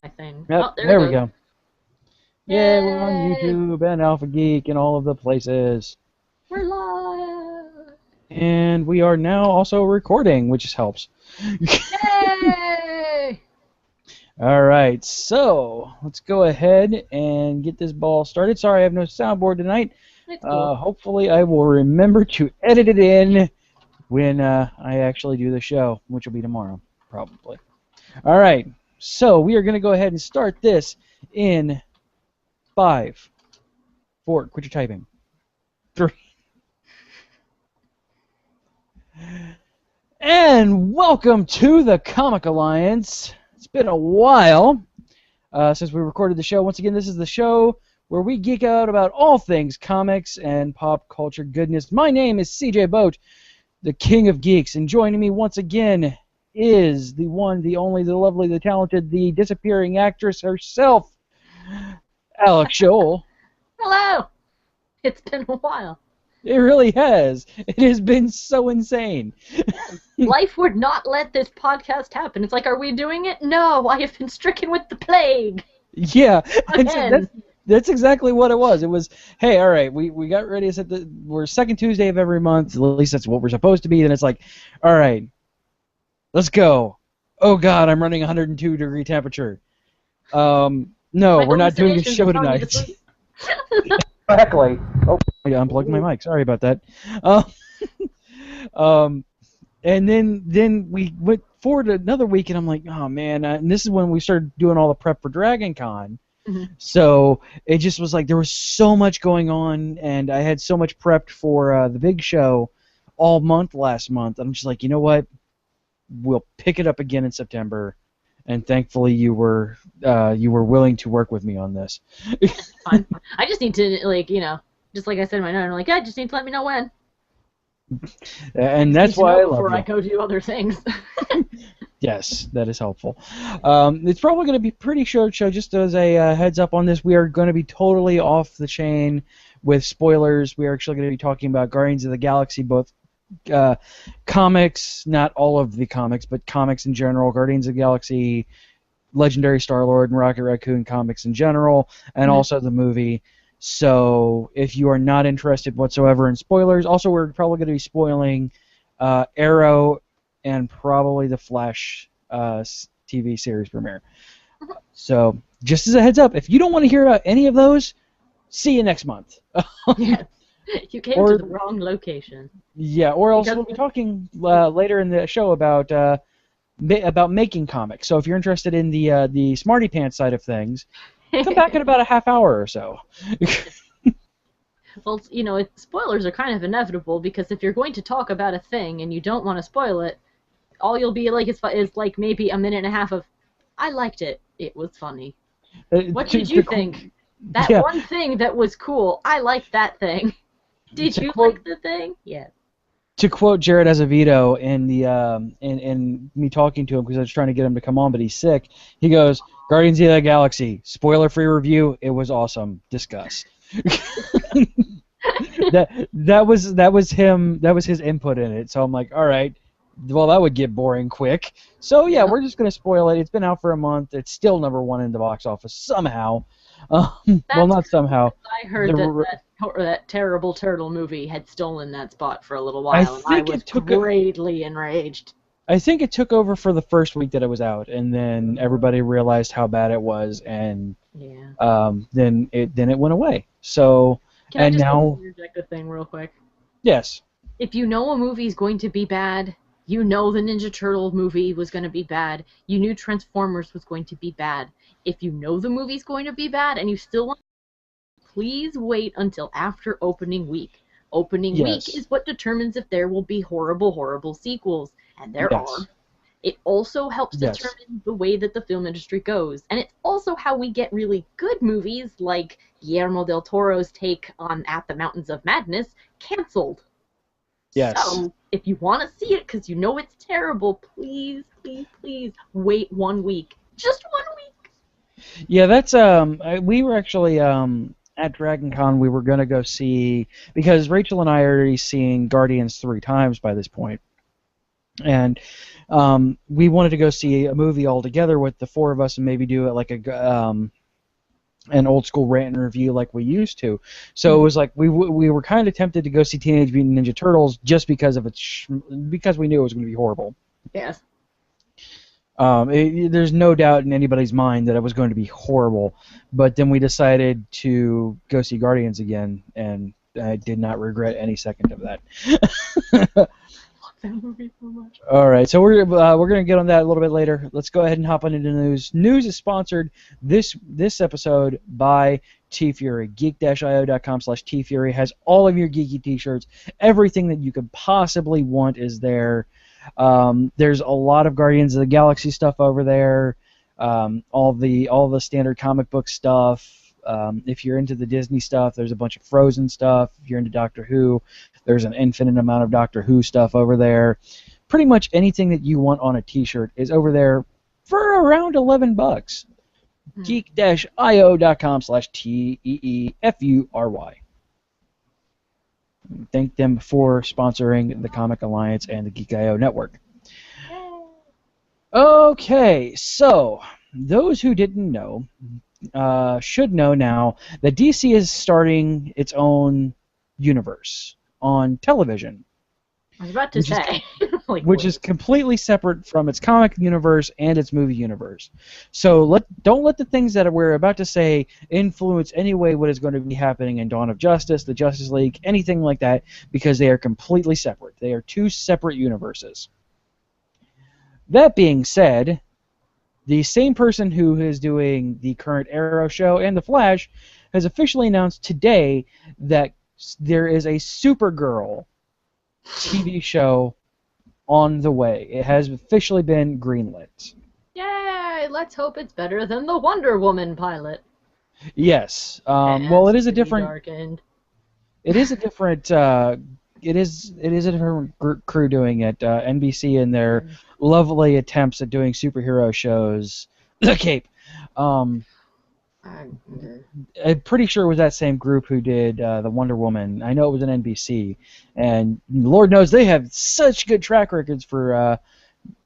my thing. Yep, Oh, there there it we goes. go. Yeah, we're on Yay! YouTube and Alpha Geek and all of the places. We're live! And we are now also recording, which helps. Yay! All right, so let's go ahead and get this ball started. Sorry, I have no soundboard tonight. It's cool. Hopefully, I will remember to edit it in when I actually do the show, which will be tomorrow, probably. All right, so we are going to go ahead and start this in 5, 4, quit your typing, 3. And welcome to the Comic Alliance. It's been a while since we recorded the show. Once again, this is the show where we geek out about all things comics and pop culture goodness. My name is CJ Boat, the King of Geeks, and joining me once again is the one, the only, the lovely, the talented, the disappearing actress herself, Alex Scholl. Hello! It's been a while. It really has. It has been so insane. Life would not let this podcast happen. It's like, are we doing it? No, I have been stricken with the plague. Yeah, Again. that's exactly what it was. It was, hey, all right, we got ready to set we're second Tuesday of every month. At least that's what we're supposed to be. Then it's like, all right, let's go. Oh God, I'm running 102-degree temperature. No, My we're not doing a hallucinations show are telling me to tonight. sleep. Exactly. Oh, I unplugged my mic. Sorry about that. Uh, and then we went forward another week, and I'm like, oh man. And this is when we started doing all the prep for Dragon Con. Mm-hmm. So it just was like there was so much going on, and I had so much prepped for the big show all month last month. I'm just like, you know what? We'll pick it up again in September. And thankfully, you were willing to work with me on this. Fine. I just need to, just like I said in my note, I'm like, I just need to let me know when. And that's why I love before you. I go do other things. Yes, that is helpful. It's probably going to be a pretty short show. Just as a heads up on this, we are going to be totally off the chain with spoilers. We are actually going to be talking about Guardians of the Galaxy, both comics, not all of the comics, but comics in general, Guardians of the Galaxy, Legendary Star-Lord, and Rocket Raccoon comics in general, and also the movie. So if you are not interested whatsoever in spoilers, also we're probably going to be spoiling Arrow and probably the Flash TV series premiere. So just as a heads up, if you don't want to hear about any of those, see you next month. Yes. You came to the wrong location. Yeah, or else we'll be talking later in the show about making comics. So if you're interested in the Smarty Pants side of things, come back in about a half hour or so. Well, spoilers are kind of inevitable because if you're going to talk about a thing and you don't want to spoil it, all you'll be like is like maybe a minute and a half of, I liked it. It was funny. What did you think? That one thing that was cool. I liked that thing. Did you like the thing? Yes. To quote Jared Azevedo in the in me talking to him because I was trying to get him to come on, but he's sick. He goes, "Guardians of the Galaxy, spoiler-free review. It was awesome. Discuss." that was him. That was his input in it. So I'm like, all right. Well, that would get boring quick. So yeah, we're just gonna spoil it. It's been out for a month. It's still #1 in the box office somehow. Well, not somehow. I heard that terrible turtle movie had stolen that spot for a little while, and I was greatly enraged. I think it took over for the first week that it was out, and then everybody realized how bad it was, and then it went away. So Can I just interject a thing real quick? Yes. If you know a movie is going to be bad, you know the Ninja Turtle movie was going to be bad. You knew Transformers was going to be bad. If you know the movie's going to be bad and you still want, please wait until after opening week. Opening week is what determines if there will be horrible, horrible sequels, and there are. It also helps determine the way that the film industry goes, and it's also how we get really good movies like Guillermo del Toro's take on At the Mountains of Madness canceled. Yes. So, if you want to see it because you know it's terrible, please, please, please wait 1 week. Just 1 week. Yeah, that's we were actually at Dragon Con. We were gonna go see because Rachel and I are already seeing Guardians 3 times by this point. And we wanted to go see a movie all together with the four of us and maybe do it like an old school rant and review like we used to. So it was like we were kind of tempted to go see Teenage Mutant Ninja Turtles just because of because we knew it was going to be horrible. Yes. There's no doubt in anybody's mind that it was going to be horrible, but then we decided to go see Guardians again, and I did not regret any second of that. That movie so much. All right, so we're gonna get on that a little bit later. Let's go ahead and hop on into the news. News is sponsored this episode by T-Fury. Geek-io.com/T-Fury has all of your geeky T-shirts. Everything that you could possibly want is there. There's a lot of Guardians of the Galaxy stuff over there. All the standard comic book stuff. If you're into the Disney stuff, there's a bunch of Frozen stuff. If you're into Doctor Who, there's an infinite amount of Doctor Who stuff over there. Pretty much anything that you want on a T-shirt is over there for around $11. Geek-io.com/TEEFURY. Thank them for sponsoring the Comic Alliance and the Geek.io network. Okay, so those who didn't know should know now that DC is starting its own universe on television. I was about to say. Which is completely separate from its comic universe and its movie universe. So don't let the things that we're about to say influence any way what is going to be happening in Dawn of Justice, the Justice League, anything like that, because they are completely separate. They are two separate universes. That being said, the same person who is doing the current Arrow show and The Flash has officially announced today that there is a Supergirl TV show on the way. It has officially been greenlit. Yay! Let's hope it's better than the Wonder Woman pilot. Yes. Well, it is a different. Darkened. It is a different. It is a different crew doing it. NBC and their lovely attempts at doing superhero shows. The Cape. I'm pretty sure it was that same group who did the Wonder Woman. I know it was an NBC, and Lord knows they have such good track records for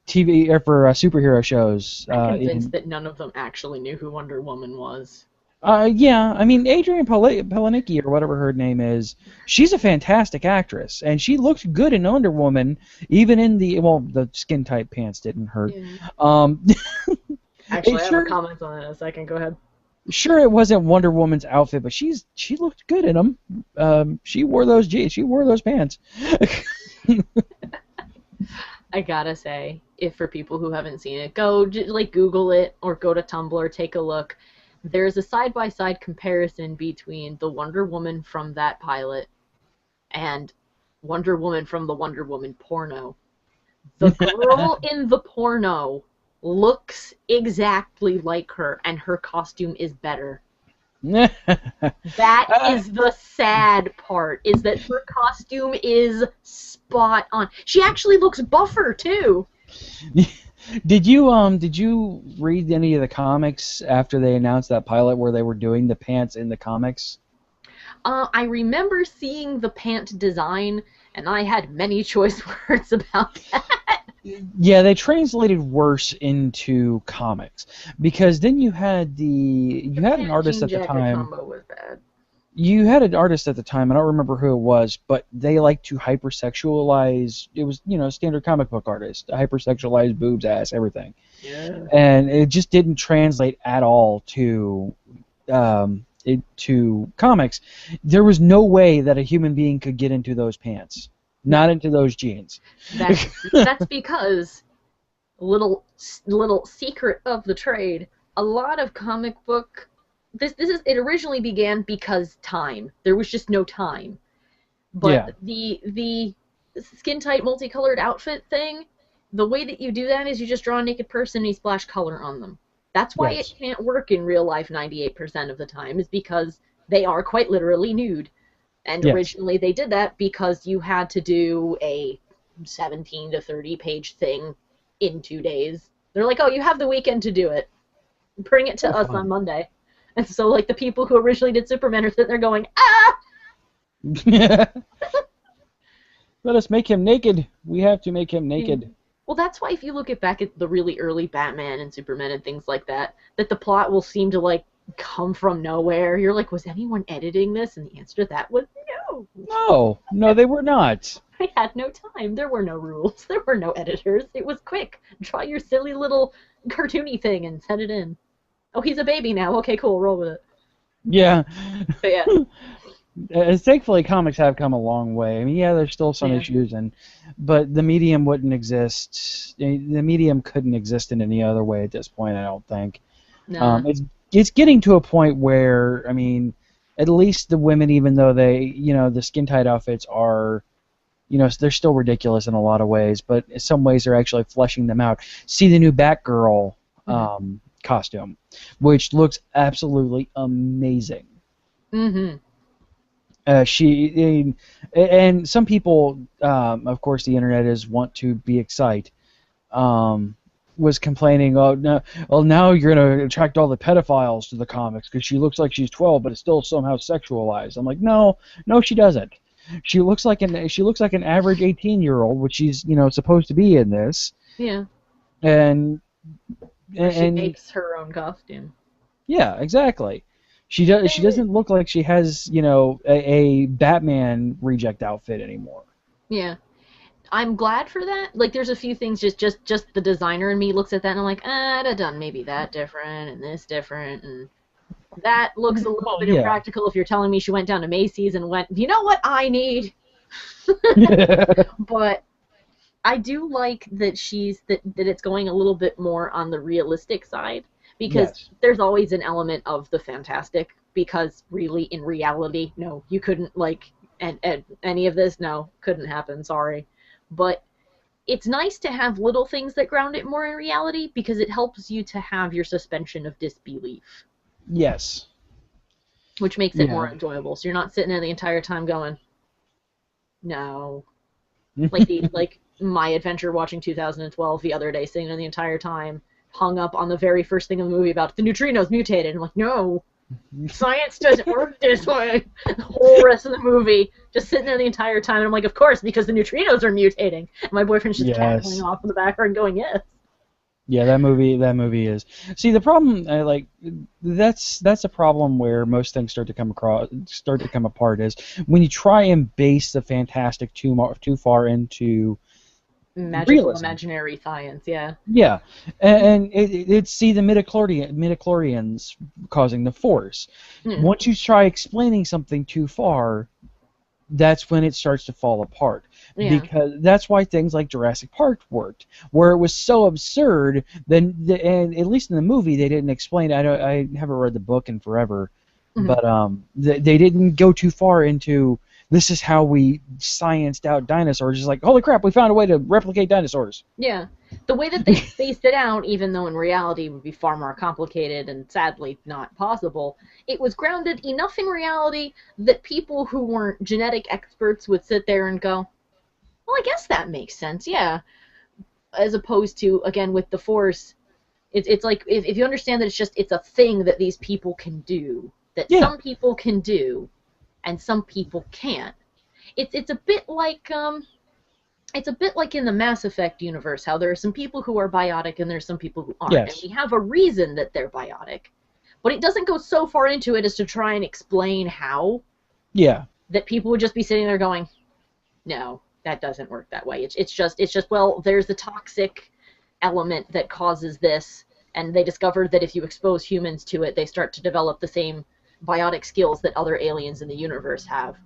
TV or for superhero shows. I'm convinced that none of them actually knew who Wonder Woman was. Yeah, I mean Adrienne Palicki or whatever her name is, she's a fantastic actress, and she looked good in Wonder Woman, even in the skin tight pants didn't hurt. Yeah. Actually, I have a comment on that in a second. Go ahead. Sure, it wasn't Wonder Woman's outfit, but she looked good in them. She wore those pants. I gotta say, if for people who haven't seen it, go Google it or go to Tumblr, take a look. There's a side-by-side comparison between the Wonder Woman from that pilot and Wonder Woman from the Wonder Woman porno. The girl in the porno looks exactly like her, and her costume is better. That is the sad part, is that her costume is spot on. She actually looks buffer, too. Did you read any of the comics after they announced that pilot where they were doing the pants in the comics? I remember seeing the pant design, and I had many choice words about that. Yeah, they translated worse into comics because then you had an artist at the time. Combo was bad. You had an artist at the time, I don't remember who it was, but they like to hypersexualize. It was, standard comic book artist, hypersexualize boobs, ass, everything. Yeah. And it just didn't translate at all to comics. There was no way that a human being could get into those pants. Not into those jeans. That's because, little secret of the trade, a lot of comic book, it originally began because time. There was just no time. But the skin tight multicolored outfit thing, the way that you do that is you just draw a naked person and you splash color on them. That's why it can't work in real life 98% of the time, is because they are quite literally nude. And originally they did that because you had to do a 17 to 30 page thing in 2 days. They're like, oh, you have the weekend to do it. Bring it to us on Monday. And so, the people who originally did Superman are sitting there going, ah! Let us make him naked. We have to make him naked. Well, that's why if you look back at the really early Batman and Superman and things like that, that the plot will seem to like come from nowhere. You're like, was anyone editing this? And the answer to that was no. No, they were not. I had no time. There were no rules. There were no editors. It was quick. Draw your silly little cartoony thing and send it in. Oh, he's a baby now. Okay, cool. Roll with it. Yeah. But yeah. Thankfully, comics have come a long way. I mean, yeah, there's still some issues, but the medium wouldn't exist. The medium couldn't exist in any other way at this point, I don't think. No. It's getting to a point where, I mean, at least the women, even though they, the skin-tight outfits are, they're still ridiculous in a lot of ways, but in some ways they're actually fleshing them out. See the new Batgirl costume, which looks absolutely amazing. Mm-hmm. And some people, of course, the internet want to be excited. Was complaining, now you're gonna attract all the pedophiles to the comics because she looks like she's 12, but it's still somehow sexualized. I'm like, no, she doesn't. She looks like an average 18-year-old, which she's supposed to be in this. Yeah. And she makes her own costume. Yeah, exactly. She doesn't look like she has, a Batman reject outfit anymore. Yeah. I'm glad for that. Like, there's a few things, just the designer in me looks at that and I'm like, I'd have done maybe that different and this different, and that looks a little bit impractical if you're telling me she went down to Macy's and went, you know what I need? But I do like that that it's going a little bit more on the realistic side, because there's always an element of the fantastic, because really, in reality, no, you couldn't, like, and any of this, no, couldn't happen, sorry. But it's nice to have little things that ground it more in reality, because it helps you to have your suspension of disbelief. Yes. Which makes it more enjoyable. So you're not sitting there the entire time going, no. Like my adventure watching 2012 the other day, sitting there the entire time, hung up on the very first thing in the movie about the neutrinos mutated. And I'm like, no. Science doesn't work this way. The whole rest of the movie, just sitting there the entire time, and I'm like, of course, because the neutrinos are mutating. And my boyfriend's just cackling off in the background, going, yes. Yeah, that movie is. See, the problem, that's a problem where most things start to come apart, is when you try and base the fantastic too far into magical realism. Imaginary science, yeah. Yeah, and it's the midichlorians causing the Force. Once you try explaining something too far, that's when it starts to fall apart. Yeah. Because that's why things like Jurassic Park worked, where it was so absurd. And at least in the movie, they didn't explain. I haven't read the book in forever, but they didn't go too far into, this is how we scienced out dinosaurs. Just like, holy crap, we found a way to replicate dinosaurs. Yeah. The way that they spaced it out, even though in reality it would be far more complicated and sadly not possible, it was grounded enough in reality that people who weren't genetic experts would sit there and go, well, I guess that makes sense, yeah. As opposed to, again, with the Force, it's like, if you understand that it's a thing that these people can do, that some people can do, and some people can't. It's a bit like in the Mass Effect universe, how there are some people who are biotic and there's some people who aren't. Yes. And we have a reason that they're biotic. But it doesn't go so far into it as to try and explain how. Yeah. That people would just be sitting there going, no, that doesn't work that way. It's just well, there's the toxic element that causes this, and they discovered that if you expose humans to it, they start to develop the same biotic skills that other aliens in the universe have.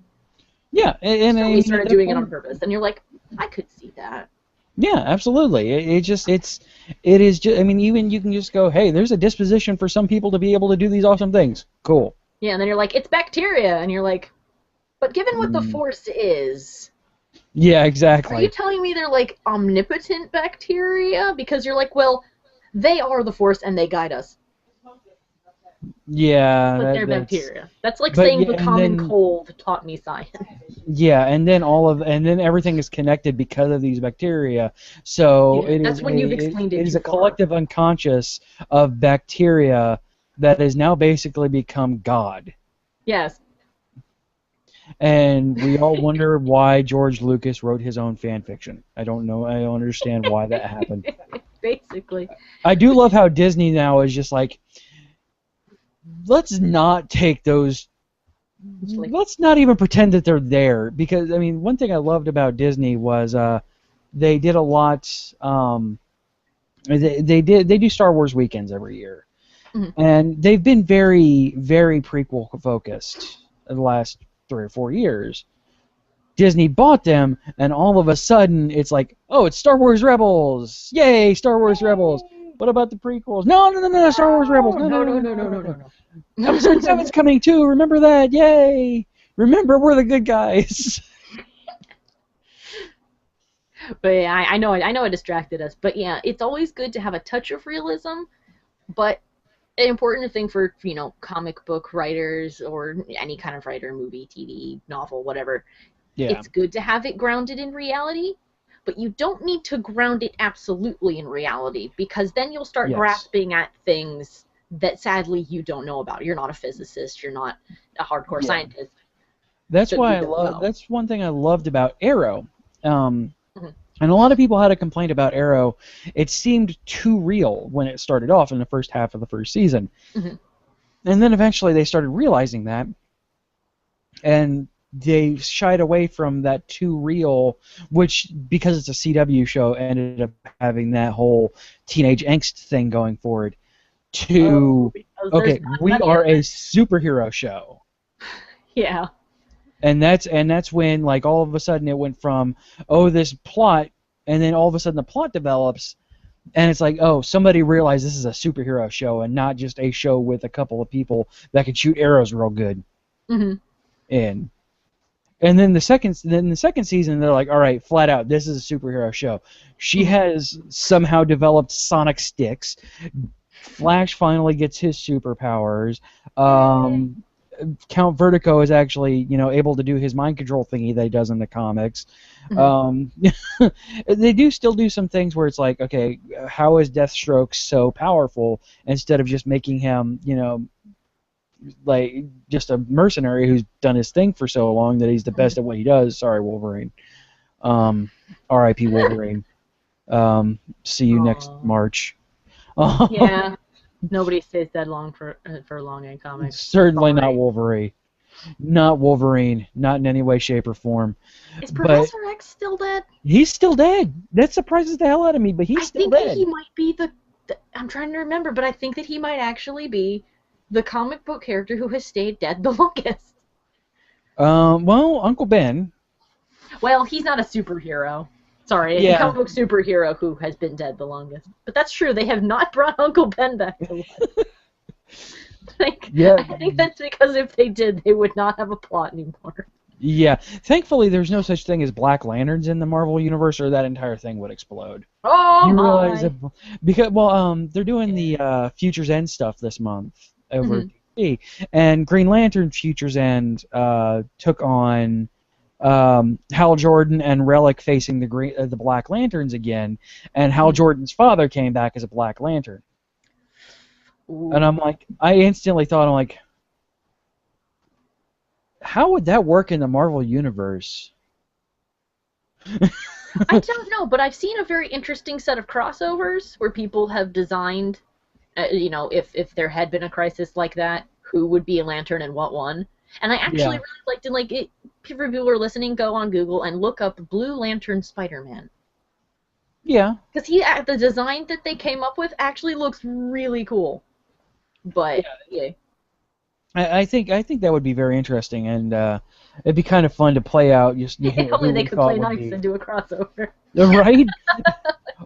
Yeah, and so we started doing it on purpose, and you're like, I could see that. Yeah, absolutely. It is just. I mean, even you can just go, hey, there's a disposition for some people to be able to do these awesome things. Cool. Yeah, and then you're like, it's bacteria, and you're like, but given what the Force is. Yeah, exactly. Are you telling me they're like omnipotent bacteria? Because you're like, well, they are the Force and they guide us. Yeah, but they're bacteria. That's like saying the common cold taught me science. Yeah, and then everything is connected because of these bacteria. So that's when you've explained it. It is a collective unconscious of bacteria that has now basically become God. Yes. and we all wonder why George Lucas wrote his own fan fiction. I don't know. I don't understand why that happened. Basically. I do love how Disney now is just like, let's not take those. Let's not even pretend that they're there, because I mean, one thing I loved about Disney was they did a lot. They do Star Wars weekends every year, and they've been very, very prequel focused in the last 3 or 4 years. Disney bought them, and all of a sudden it's like, oh, it's Star Wars Rebels! Yay, Star Wars Rebels! What about the prequels? No, Star Wars Rebels! No. Episode 7's coming too. Remember that? Yay! Remember, we're the good guys. But yeah, I know it distracted us. But yeah, it's always good to have a touch of realism. But an important thing for, comic book writers or any kind of writer, movie, TV, novel, whatever. Yeah. It's good to have it grounded in reality, but you don't need to ground it absolutely in reality, because then you'll start grasping at things that sadly you don't know about. You're not a physicist. You're not a hardcore scientist. That's why I love. That's one thing I loved about Arrow. And a lot of people had a complaint about Arrow. It seemed too real when it started off in the first half of the first season. And then eventually they started realizing that, and they shied away from that too real, which, because it's a CW show, ended up having that whole teenage angst thing going forward. Okay, we are a superhero show. Yeah. And that's when, like, all of a sudden it went from, oh, this plot, and then all of a sudden the plot develops, and it's like, oh, somebody realized this is a superhero show and not just a show with a couple of people that can shoot arrows real good. And then the second season, they're like, all right, flat out, this is a superhero show. She has somehow developed sonic sticks. Flash finally gets his superpowers. Count Vertigo is actually, able to do his mind control thingy that he does in the comics. They do still do some things where it's like, okay, how is Deathstroke so powerful, instead of just making him, like just a mercenary who's done his thing for so long that he's the best at what he does. Sorry, Wolverine. R.I.P. Wolverine. See you next March. Yeah. Nobody stays dead long for long in comics. Certainly not Wolverine. Not Wolverine. Not in any way, shape, or form. Is Professor X still dead? He's still dead. That surprises the hell out of me, but he's still dead. I think that he might be I'm trying to remember, but I think that he might actually be the comic book character who has stayed dead the longest. Well, Uncle Ben. Well, he's not a superhero. Sorry, a comic book superhero who has been dead the longest. But that's true. They have not brought Uncle Ben back to life. I think that's because if they did, they would not have a plot anymore. Yeah. Thankfully, there's no such thing as Black Lanterns in the Marvel Universe, or that entire thing would explode. Oh, you realize because they're doing the Future's End stuff this month over TV, and Green Lantern Future's End took on Hal Jordan and Relic facing the Black Lanterns again, and Hal Jordan's father came back as a Black Lantern. Ooh. And I instantly thought, how would that work in the Marvel Universe? I don't know, but I've seen a very interesting set of crossovers where people have designed, if there had been a crisis like that, who would be a Lantern and what one. And I actually really liked it. If people are listening, go on Google and look up Blue Lantern Spider-Man. Yeah. Because the design that they came up with actually looks really cool. But yeah. I think that would be very interesting, and it'd be kind of fun to play out. Only they could play nice and do a crossover. Right?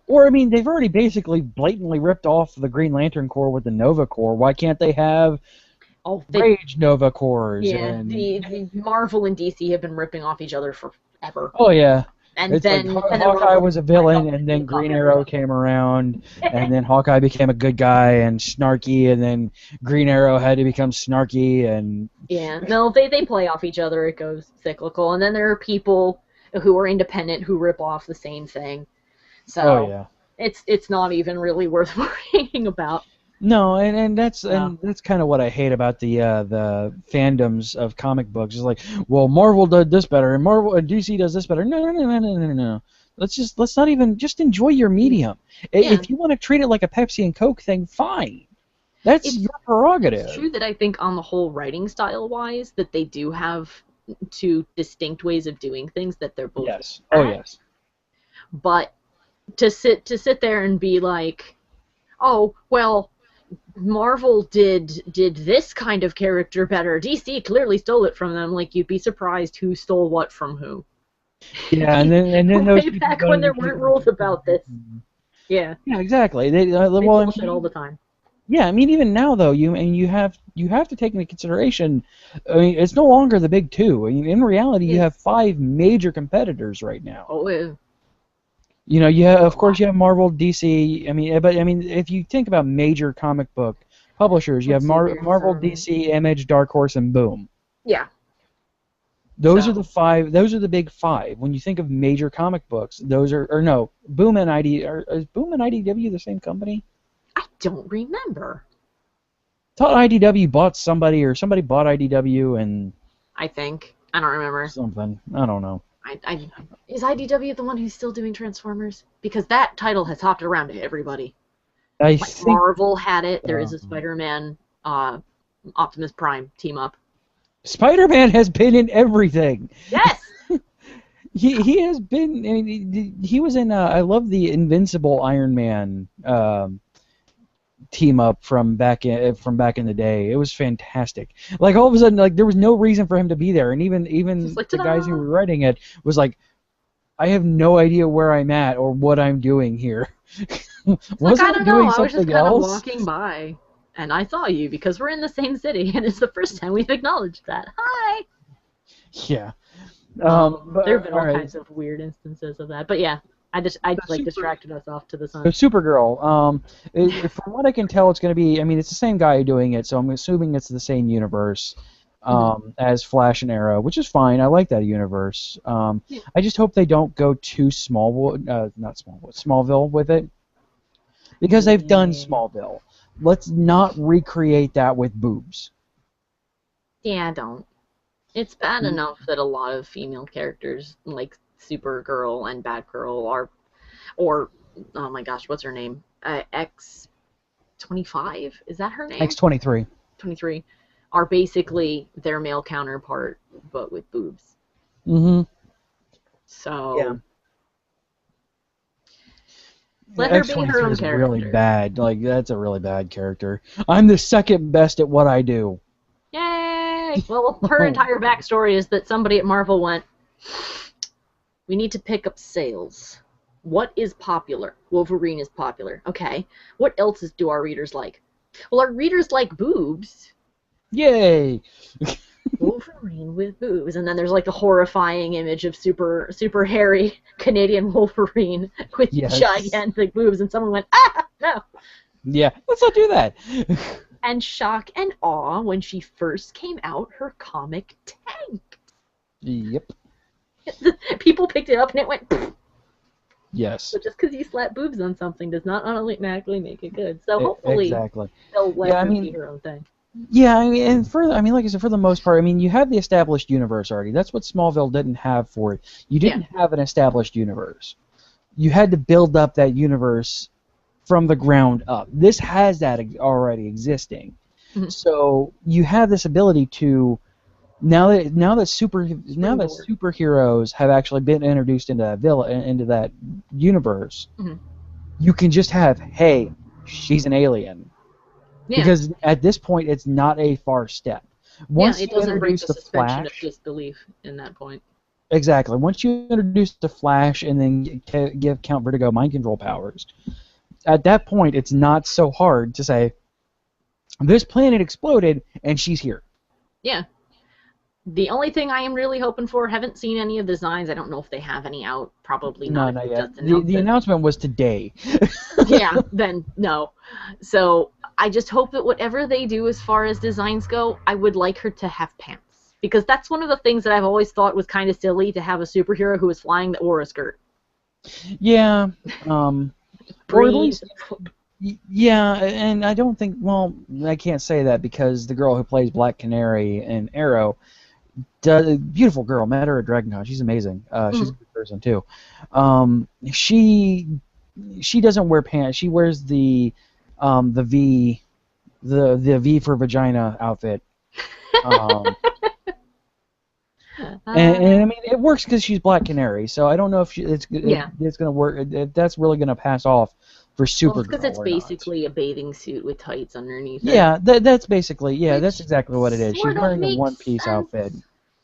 Or, they've already basically blatantly ripped off the Green Lantern Corps with the Nova Corps. Why can't they have Rage Nova Corps? Yeah, the Marvel and DC have been ripping off each other forever. Oh, yeah. And then Hawkeye was a villain, and then Green Arrow came around, and then Hawkeye became a good guy and snarky, and then Green Arrow had to become snarky, and no, they play off each other. It goes cyclical, and then there are people who are independent who rip off the same thing. So it's not even really worth worrying about. No, and that's No. kind of what I hate about the fandoms of comic books. Is like, well, Marvel did this better, and Marvel and DC does this better. No, no, no, no, no, no, no. Let's not even just enjoy your medium. Yeah. If you want to treat it like a Pepsi and Coke thing, fine. That's It's- your prerogative. It's true that I think on the whole writing style wise that they do have two distinct ways of doing things that they're both Yes. Oh at. yes. But to sit there and be like, oh well, Marvel did this kind of character better. DC clearly stole it from them. Like, you'd be surprised who stole what from who. Yeah, and then those Way people back go when to there the weren't people- rules about this. Yeah, Yeah, exactly. They they well, I bullshit mean, all the time. yeah, I mean, even now though, you have to take into consideration. I mean, it's no longer the big two. I mean, in reality, you have 5 major competitors right now. Oh, You know, of course you have Marvel, DC. I mean, but I mean, if you think about major comic book publishers, you have Let's see, there's, Marvel, DC, Image, Dark Horse, and Boom. yeah. Those So- are the 5. Those are the big 5. When you think of major comic books, those are or no, Boom and is Boom and IDW the same company? I don't remember. I thought IDW bought somebody or somebody bought IDW and I think I don't remember. something. I don't know. Is IDW the one who's still doing Transformers? Because that title has hopped around to everybody. I Like think Marvel had it. There is a Spider-Man, Optimus Prime team up. Spider-Man has been in everything. Yes. He has been. I mean, he was in. I love the Invincible Iron Man team up from back in the day. It was fantastic. Like all of a sudden, like there was no reason for him to be there, and even Just like, the guys who ta-da! were writing it was like, I have no idea where I'm at or what I'm doing here. Like, I don't know. I was just something kind of else? walking by, and I saw you because we're in the same city, and it's the first time we've acknowledged that. Hi. Yeah. But, there have been all right. kinds of weird instances of that, but yeah, I distracted us off to the So sun. Supergirl, from what I can tell, it's going to be. I mean, it's the same guy doing it, so I'm assuming it's the same universe as Flash and Arrow, which is fine. I like that universe. Yeah. I just hope they don't go too Smallville with it, because they've done Yeah. Smallville. Let's not recreate that with boobs. Yeah, don't. It's bad enough that a lot of female characters like Supergirl and Batgirl or oh my gosh, what's her name? X-25? Is that her name? X-23. 23 are basically their male counterpart, but with boobs. Mm-hmm. So Yeah. let her be X-23 her own is character. really bad. Like that's a really bad character. I'm the second best at what I do. Yay! Well, her entire backstory is that somebody at Marvel went, we need to pick up sales. What is popular? Wolverine is popular. Okay. What else do our readers like? Well, our readers like boobs. Yay! Wolverine with boobs. And then there's like a horrifying image of super hairy Canadian Wolverine with Yes. gigantic boobs. And someone went, ah, no. Yeah, let's not do that. And shock and awe when she first came out, her comic tanked. Yep. People picked it up and it went, pfft. Yes. So just because you slap boobs on something does not automatically make it good. So hopefully Exactly. they'll let Yeah, I her mean- be her own thing. Yeah, I mean, and like I said, for the most part, I mean, you have the established universe already. That's what Smallville didn't have for it. You didn't have an established universe. You had to build up that universe from the ground up. This has that already existing. Mhm. So you have this ability to now that superheroes have actually been introduced into that universe. Mhm. You can just have, hey, she's an alien. Yeah. Because at this point, it's not a far step. Once it you doesn't bring introduce the the suspension of Flash, disbelief in that point. exactly. Once you introduce the Flash and then give Count Vertigo mind control powers, at that point, it's not so hard to say, this planet exploded and she's here. Yeah. The only thing I am really hoping for, haven't seen any of the designs. I don't know if they have any out. Probably No, not. not if yet. just The announced it. announcement was today. Yeah, then no. So I just hope that whatever they do as far as designs go, I would like her to have pants. Because that's one of the things that I've always thought was kind of silly, to have a superhero who is flying that wore a skirt. Yeah. Or at Breathe. least Yeah, and I don't think. Well, I can't say that because the girl who plays Black Canary in Arrow, beautiful girl. Met her at DragonCon. She's amazing. She's a good person too. She doesn't wear pants. She wears the V for vagina outfit. And I mean, it works because she's Black Canary. So I don't know if it's going to work. If that's really going to pass off for Supergirl. Because it's basically a bathing suit with tights underneath. Yeah, that's basically that's exactly what it is. She's wearing a one-piece outfit,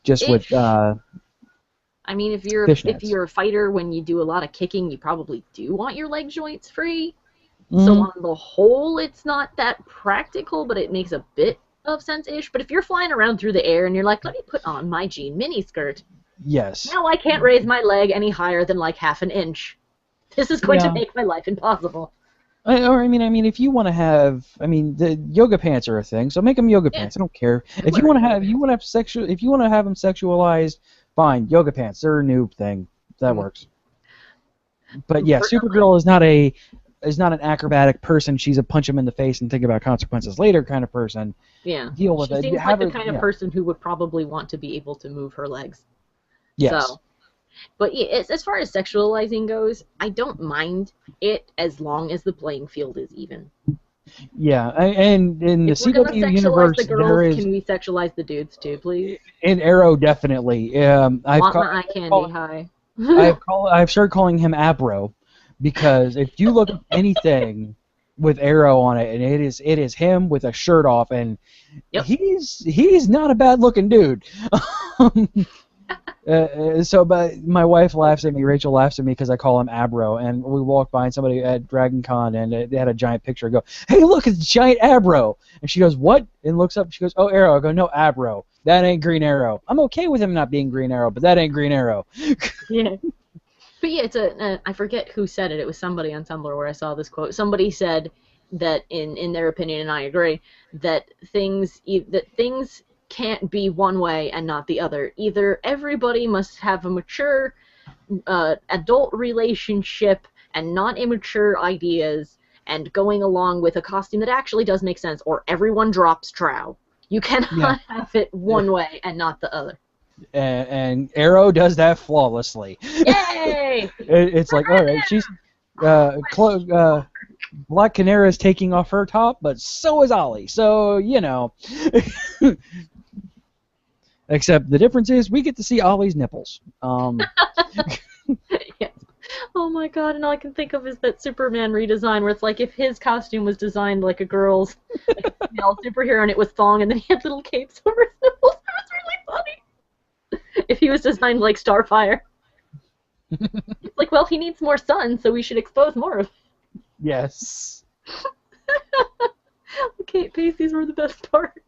just with. I mean, if you're a fighter, when you do a lot of kicking, you probably do want your leg joints free. Mm-hmm. So on the whole, it's not that practical, but it makes a bit of sense-ish. But if you're flying around through the air and you're like, let me put on my jean miniskirt. Yes. Now I can't raise my leg any higher than like half an inch. This is going to make my life impossible. Or I mean, if you want to have, the yoga pants are a thing, so make them yoga pants. I don't care. If you want to have, if you want to have them sexualized, fine. Yoga pants, they're a new thing. That works. But yeah, Supergirl is not an acrobatic person. She's a punch him in the face and think about consequences later kind of person. Yeah. Deal with it. She seems like the kind of person who would probably want to be able to move her legs. Yes. So, but yeah, as far as sexualizing goes, I don't mind it as long as the playing field is even. Yeah, and in the CW universe, can we sexualize the dudes too, please? In Arrow, definitely. Want my eye candy high. I've started calling him Abro, because if you look at anything with Arrow on it, and it is him with a shirt off, and he's not a bad looking dude. But my wife laughs at me. Rachel laughs at me because I call him Abro, and we walk by and somebody at DragonCon, and they had a giant picture. I go, "Hey, look, it's giant Abro," and she goes, "What?" And looks up. She goes, "Oh, Arrow." I go, "No, Abro. That ain't Green Arrow. I'm okay with him not being Green Arrow, but that ain't Green Arrow." Yeah. But yeah, it's I forget who said it. It was somebody on Tumblr where I saw this quote. Somebody said that in their opinion, and I agree, that things can't be one way and not the other. Either everybody must have a mature adult relationship and not immature ideas and going along with a costume that actually does make sense, or everyone drops trow. You cannot have it one way and not the other. And Arrow does that flawlessly. Yay! It's like, all right, she's Black Canary is taking off her top, but so is Ollie. So, you know. Except the difference is we get to see Ollie's nipples. Yes. Oh my god, and all I can think of is that Superman redesign where it's like if his costume was designed like a girl's like a female superhero and it was thong and then he had little capes over his nipples. That was really funny. If he was designed like Starfire. It's like, well, he needs more sun, so we should expose more of him. Yes. Kate Pacey's were the best part.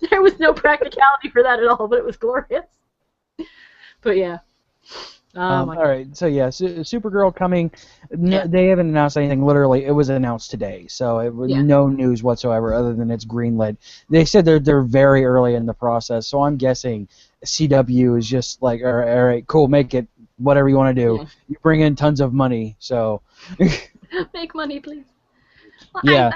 There was no practicality for that at all, but it was glorious. But yeah. All right, so yeah, Supergirl coming. They haven't announced anything. Literally, it was announced today, so it was no news whatsoever other than it's greenlit. They said they're very early in the process, so I'm guessing CW is just like, all right, cool, make it whatever you want to do. Yeah. You bring in tons of money, so make money, please. Well, yeah,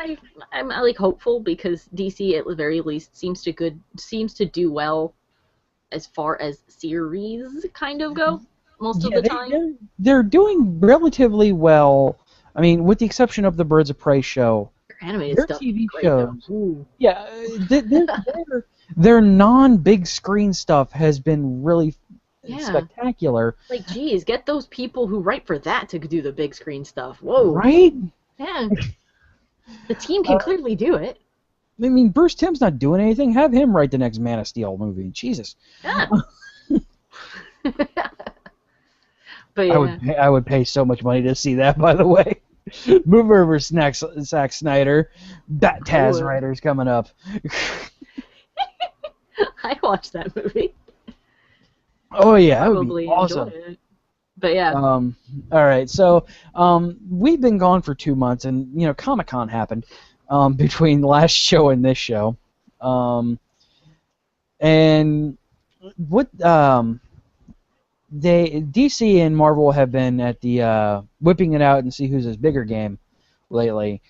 I'm like hopeful because DC at the very least seems to do well as far as series kind of go. Most of the time, they're doing relatively well. I mean, with the exception of the Birds of Prey show, their TV shows, their non-big screen stuff has been really spectacular. Like, geez, get those people who write for that to do the big screen stuff. Whoa, right? Yeah, the team can clearly do it. I mean, Bruce Timm's not doing anything. Have him write the next Man of Steel movie. Jesus. Yeah. But yeah. I would pay so much money to see that, by the way. Move over, Zack Snyder. That Taz writer's coming up. I watched that movie. Oh, yeah, that would be awesome. It. But yeah. All right, so we've been gone for 2 months, and, you know, Comic-Con happened between the last show and this show. And what... DC and Marvel have been at the whipping it out and see who's his bigger game lately.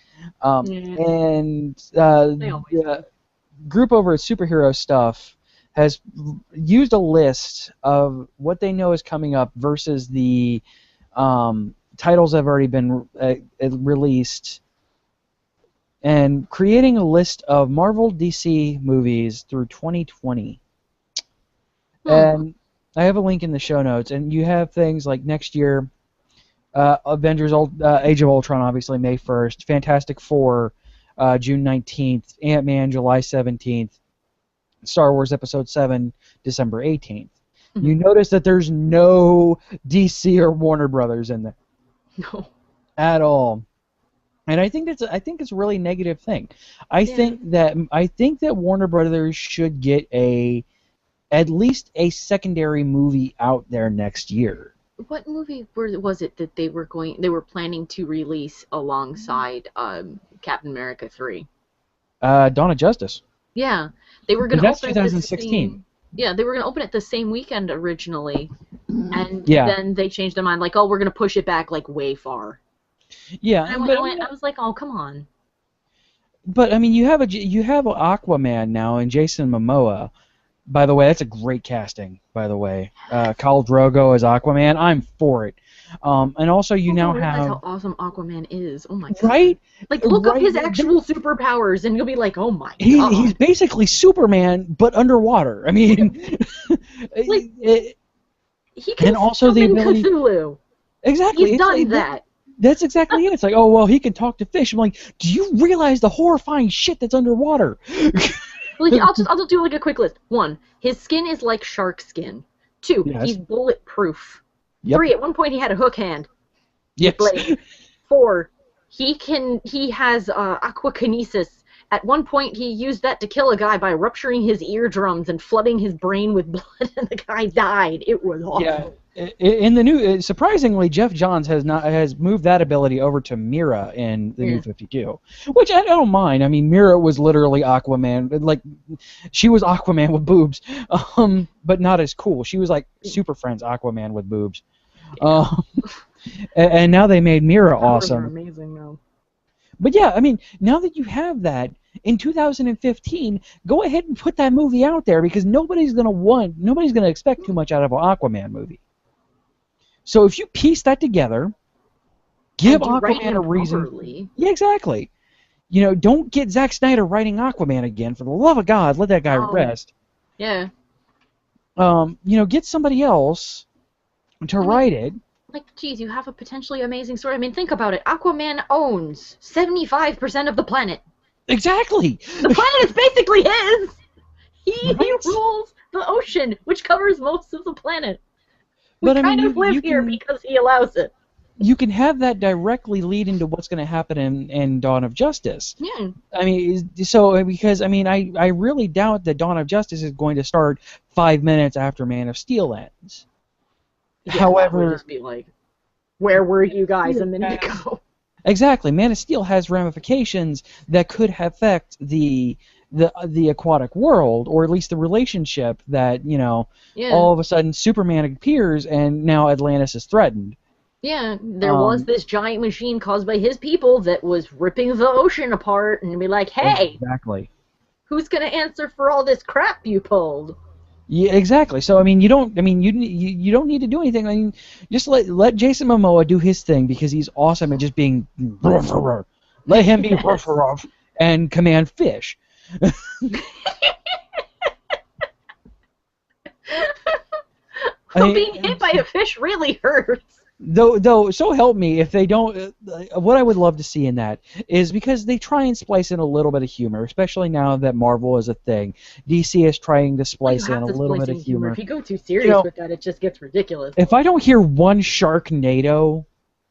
Yeah. And They always the group over at Superhero Stuff has used a list of what they know is coming up versus the titles that have already been released, and creating a list of Marvel DC movies through 2020. And I have a link in the show notes, and you have things like next year, Avengers Age of Ultron, obviously, May 1st, Fantastic Four, June 19th, Ant-Man, July 17th, Star Wars Episode 7, December 18th. Mm-hmm. You notice that there's no DC or Warner Brothers in there. No. At all. And I think it's a really negative thing. I think that Warner Brothers should get at least a secondary movie out there next year. What movie was it that they were planning to release alongside Captain America 3? Dawn of Justice. Yeah, they were going to open 2016. Yeah, they were going to open it the same weekend originally, and Yeah. then they changed their mind, like, oh, we're going to push it back like way far. Yeah, And I was like, oh, come on. But I mean, you have Aquaman now and Jason Momoa. By the way, that's a great casting. By the way, Khal Drogo as Aquaman, I'm for it. And also, you now realize have how awesome Aquaman is. Oh my god! right. Like, look up his actual superpowers, and you'll be like, oh my god. He's basically Superman, but underwater. I mean, he can and also the summon ability. Cthulhu. Exactly. He's done that. That's exactly it. It's like, oh well, he can talk to fish. I'm like, do you realize the horrifying shit that's underwater? Like, I'll just do like a quick list. 1, his skin is like shark skin. 2, Yes. he's bulletproof. Yep. 3, at one point he had a hook hand. Yes. Blade. 4, he has aquakinesis. At one point he used that to kill a guy by rupturing his eardrums and flooding his brain with blood, and the guy died. It was awful. Yeah. In the new, surprisingly, Jeff Johns has moved that ability over to Mira in the New 52, which I don't mind. I mean, Mira was literally Aquaman, like she was Aquaman with boobs, but not as cool. She was like Super Friends Aquaman with boobs, and now they made Mira awesome. Amazing though. But yeah, I mean, now that you have that in 2015, go ahead and put that movie out there because nobody's gonna expect too much out of an Aquaman movie. So if you piece that together, give Aquaman a reason. Properly. Yeah, exactly. You know, don't get Zack Snyder writing Aquaman again. For the love of God, let that guy rest. Yeah. You know, get somebody else to write it. Like, geez, you have a potentially amazing story. I mean, think about it. Aquaman owns 75% of the planet. Exactly. The planet is basically his. He rules the ocean, which covers most of the planet. We kind of live here because he allows it. You can have that directly lead into what's going to happen in Dawn of Justice. Yeah. I mean, so because I mean, I really doubt that Dawn of Justice is going to start 5 minutes after Man of Steel ends. Yeah, However, that would just be like, where were you guys a minute ago? Exactly. Man of Steel has ramifications that could affect the aquatic world, or at least the relationship that, you know, all of a sudden Superman appears and now Atlantis is threatened. Yeah, there was this giant machine caused by his people that was ripping the ocean apart, and be like, hey, exactly, who's gonna answer for all this crap you pulled? Yeah, exactly. So I mean, you don't need to do anything. I mean, just let Jason Momoa do his thing because he's awesome at just being. Let him be and command fish. Being hit by a fish really hurts. Though, so help me, if they don't, what I would love to see in that is because they try and splice in a little bit of humor, especially now that Marvel is a thing. DC is trying to splice in a little bit of humor. If you go too serious with that, it just gets ridiculous. If I don't hear one Sharknado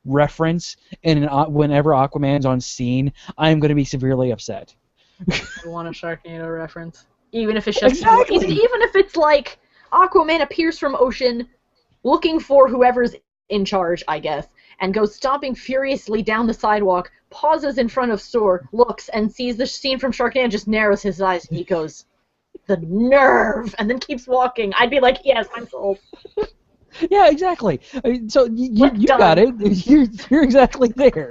reference whenever Aquaman's on scene, I'm going to be severely upset. I want a Sharknado reference, even if it's just even if it's like Aquaman appears from ocean, looking for whoever's in charge, I guess, and goes stomping furiously down the sidewalk, pauses in front of store, looks, and sees the scene from Sharknado, just narrows his eyes, and he goes, the nerve, and then keeps walking. I'd be like, yes, I'm sold. Yeah, exactly. I mean, so you Done. got it. You're exactly there.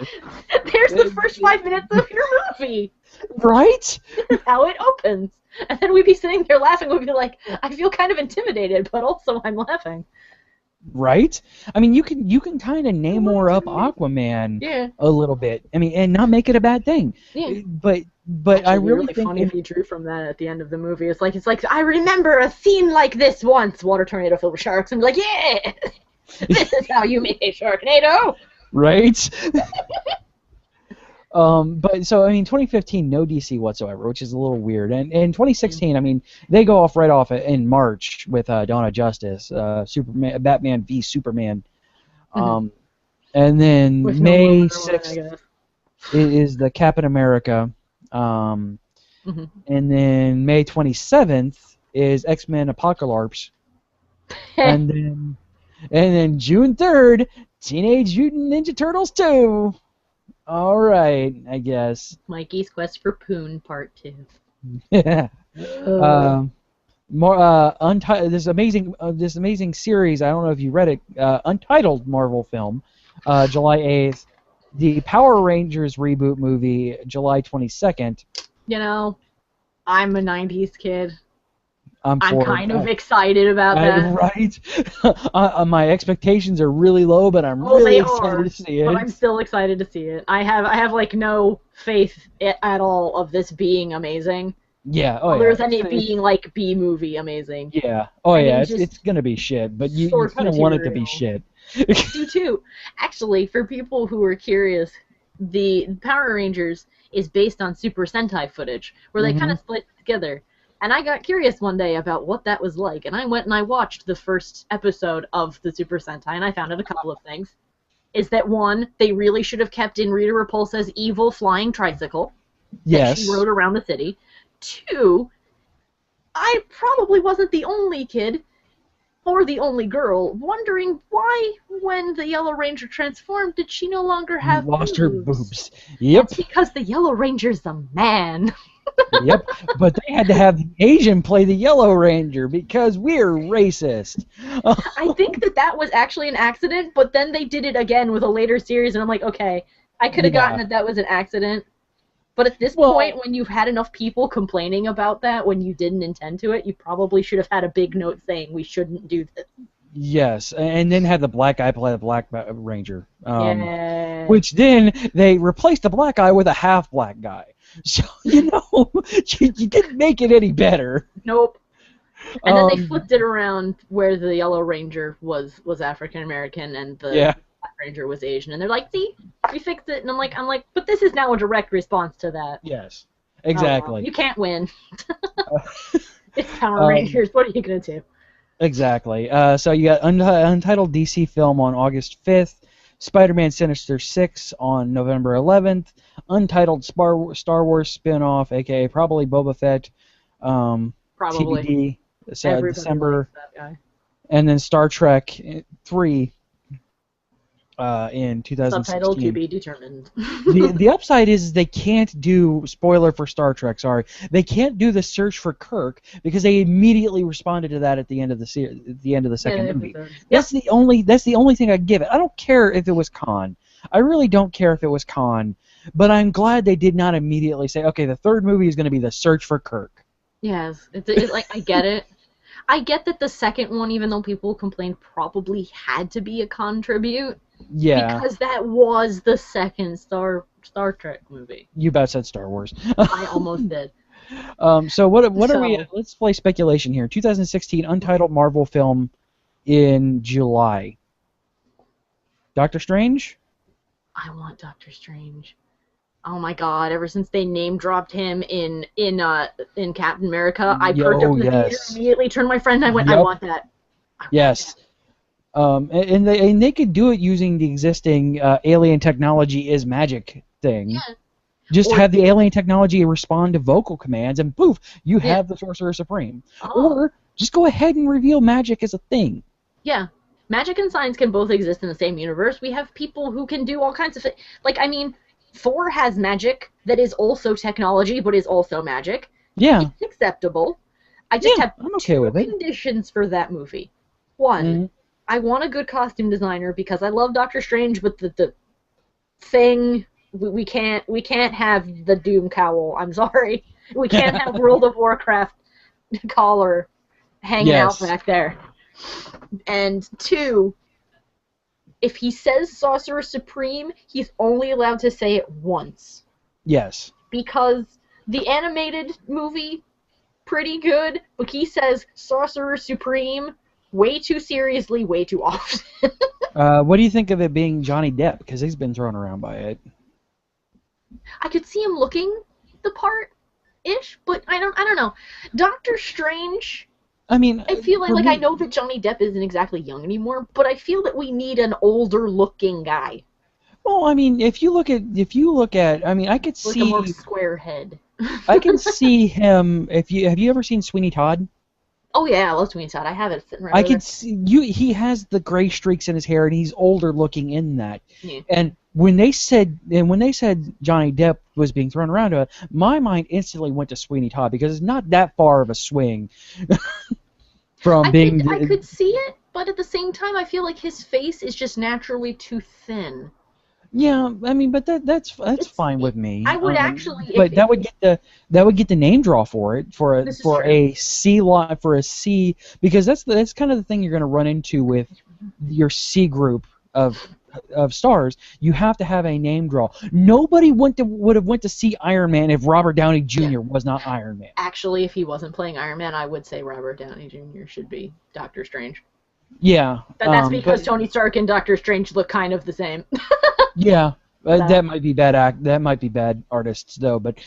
There's the first 5 minutes of your movie. Right? This is how it opens. And then we'd be sitting there laughing. We'd be like, I feel kind of intimidated, but also I'm laughing. Right? I mean, you can kind of Namor up Aquaman Yeah. a little bit. I mean, and not make it a bad thing. Yeah. But Actually, I it'd be really really think funny if you drew from that at the end of the movie. It's like I remember a scene like this once. Water tornado filled with sharks, and be like, yeah, this is how you make a Sharknado. right. But so I mean, 2015, no DC whatsoever, which is a little weird. And in 2016, I mean, they go off right off in March with Dawn of Justice, Superman, Batman v Superman, and then With no May Wonder Woman, 6th I guess. is the Captain America, and then May 27th is X-Men Apocalypse, and then June 3rd, Teenage Mutant Ninja Turtles 2. All right, I guess. Mikey's Quest for Poon Part 2. Yeah. More this amazing series. I don't know if you read it. Untitled Marvel film, July 8th. The Power Rangers reboot movie, July 22nd. You know, I'm a 90s kid. I'm kind of excited about that. Right? My expectations are really low, but I'm really excited to see it. But I'm still excited to see it. I have like no faith at all of this being amazing. Yeah. Other than it being like B-movie amazing. Yeah. Oh yeah. It's gonna be shit, but you're gonna want it to be shit. I do too. Actually, for people who are curious, the Power Rangers is based on Super Sentai footage, where they kind of split together. And I got curious one day about what that was like, and I went and I watched the first episode of the Super Sentai, and I found out a couple of things. Is that one, they really should have kept in Rita Repulsa's evil flying tricycle that she rode around the city. 2, I probably wasn't the only kid or the only girl wondering why, when the Yellow Ranger transformed, did she no longer have lost her boobs. Yep. That's because the Yellow Ranger's a man. Yep, but they had to have the Asian play the Yellow Ranger because we're racist. I think that was actually an accident, but then they did it again with a later series, and I'm like, okay, I could have gotten that was an accident. But at this point, when you've had enough people complaining about that when you didn't intend to it, you probably should have had a big note saying we shouldn't do this. Yes, and then have the black guy play the Black Ranger. Yeah. Which then they replaced the black guy with a half-black guy. So, you didn't make it any better. Nope. And then they flipped it around where the Yellow Ranger was African American and the Black Ranger was Asian, and they're like, "See, we fixed it." And I'm like, but this is now a direct response to that. Yes, exactly. You can't win. It's Power Rangers. What are you gonna do? Exactly. So you got Untitled DC film on August 5th. Spider-Man Sinister 6 on November 11th, Untitled Star Wars spin-off, aka probably Boba Fett, probably. TBD, December, and then Star Trek 3 in 2016. Subtitle to be determined. the upside is they can't do, spoiler for Star Trek, sorry, they can't do the search for Kirk because they immediately responded to that at the end of the second movie. That's the only thing I give it. I don't care if it was Khan. I really don't care if it was Khan, but I'm glad they did not immediately say, okay, the third movie is going to be the search for Kirk. Yes, it's like, I get it. I get that the second one, even though people complained, probably had to be a Khan tribute. Yeah. Because that was the second Star Trek movie. You about said Star Wars. I almost did. So what are we? Let's play speculation here. 2016 Untitled Marvel film in July. Doctor Strange? I want Doctor Strange. Oh my God! Ever since they name dropped him in Captain America, I perked up in the theater, immediately turned my friend, and I went, I want that. Yes. And they could do it using the existing alien technology is magic thing. Yeah. Just have the alien technology respond to vocal commands, and poof, you have the Sorcerer Supreme. Or just go ahead and reveal magic as a thing. Yeah. Magic and science can both exist in the same universe. We have people who can do all kinds of things. Like, I mean, Thor has magic that is also technology, but is also magic. Yeah. It's acceptable. I just have I'm okay with it. conditions for that movie. One, I want a good costume designer because I love Doctor Strange, but the thing we can't have the Doom cowl. I'm sorry, we can't have World of Warcraft collar hanging out Yes. back there. And 2, if he says Sorcerer Supreme, he's only allowed to say it once. Yes. Because the animated movie, pretty good, but he says Sorcerer Supreme way too seriously, way too often. What do you think of it being Johnny Depp? Because he's been thrown around by it. I could see him looking the part-ish, but I don't know. Doctor Strange, I mean, I feel for like me- I know that Johnny Depp isn't exactly young anymore, but I feel that we need an older-looking guy. Well, I mean, if you look at, I mean, I could Like see, a more square head. I can see him. Have you ever seen Sweeney Todd? Oh yeah, I love Sweeney Todd. I have it sitting right I over could see you. He has the gray streaks in his hair, and he's older looking in that. Yeah. And when they said Johnny Depp was being thrown around, my mind instantly went to Sweeney Todd because it's not that far of a swing from I being. could see it, but at the same time, I feel like his face is just naturally too thin. Yeah, I mean, but that's fine with me. I would actually, but that would get the name draw for it This is true. a C because that's kind of the thing you're going to run into with your C group of stars. You have to have a name draw. Nobody would have went to see Iron Man if Robert Downey Jr. was not Iron Man. Actually, if he wasn't playing Iron Man, I would say Robert Downey Jr. should be Doctor Strange. Yeah, But that's because Tony Stark and Doctor Strange look kind of the same. Yeah. That might be bad that might be bad artists though, but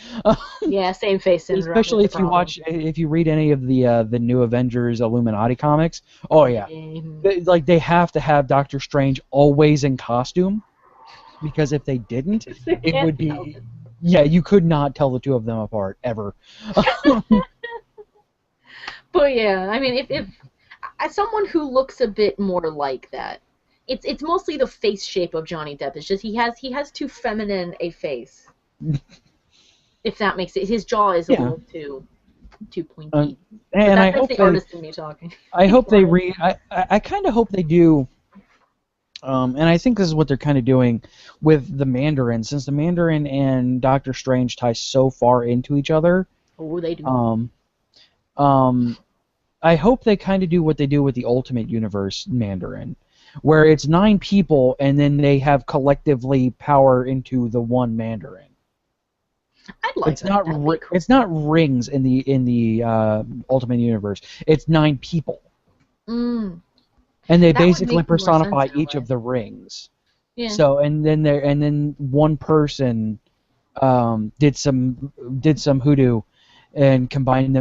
yeah, same face syndrome. especially if you read any of the new Avengers Illuminati comics. Oh yeah, they have to have Doctor Strange always in costume, because if they didn't, it would be you could not tell the two of them apart ever. But yeah, I mean, if as someone who looks a bit more like that. It's mostly the face shape of Johnny Depp. It's just he has too feminine a face. If that makes it, his jaw is a little too pointy. And I that's hope the artist in me talking. I hope they I kind of hope they do. And I think this is what they're kind of doing with the Mandarin, since the Mandarin and Doctor Strange tie so far into each other. Oh, they do. I hope they kind of do what they do with the Ultimate Universe Mandarin, where it's 9 people and then they have collectively power into the one Mandarin. I'd like that. It's not rings in the Ultimate Universe. It's 9 people. Mm. And they That would basically make more personify sense that each way. of the rings. Yeah. So and then one person did some hoodoo and combined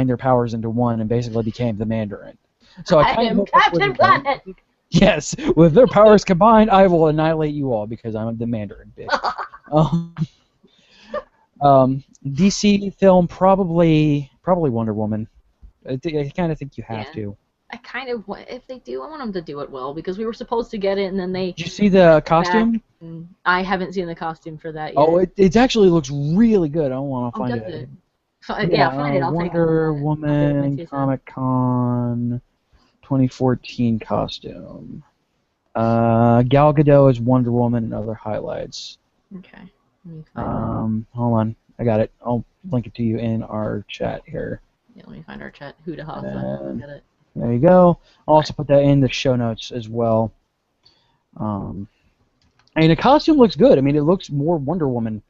their powers into one and basically became the Mandarin. So I am Captain Planet. Yes, with their powers combined, I will annihilate you all because I'm the Mandarin, bitch. DC film probably Wonder Woman. I kind of think you have to. I kind of want, if they do, I want them to do it well, because we were supposed to get it and then they. Did you see the costume? I haven't seen the costume for that yet. Oh, it actually looks really good. I want to find it. Find it. I'll take it. Wonder Woman Comic Con 2014 costume. Gal Gadot as Wonder Woman and other highlights. Okay. Let me find hold on, I got it. I'll link it to you in our chat here. Yeah, let me find our chat. Huda Hassa. Get it. There you go. I'll also put that in the show notes as well. I mean, the costume looks good. I mean, it looks more Wonder Woman.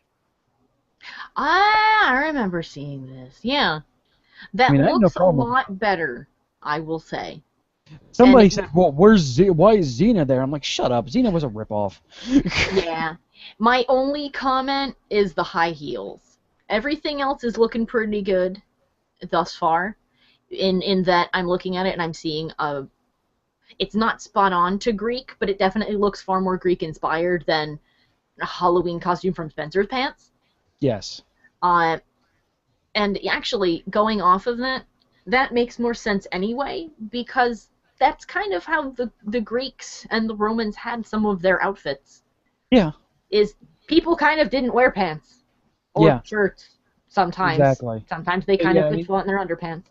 I remember seeing this. Yeah. That looks a lot better, I will say. Somebody said, well, why is Xena there? I'm like, shut up. Xena was a ripoff. Yeah. My only comment is the high heels. Everything else is looking pretty good thus far. In that I'm looking at it and I'm seeing it's not spot on to Greek, but it definitely looks far more Greek inspired than a Halloween costume from Spencer's Pants. Yes. And actually, going off of that makes more sense anyway, because that's kind of how the Greeks and the Romans had some of their outfits. Yeah. Is people kind of didn't wear pants or shirts sometimes. Exactly. Sometimes they kind of put on their underpants.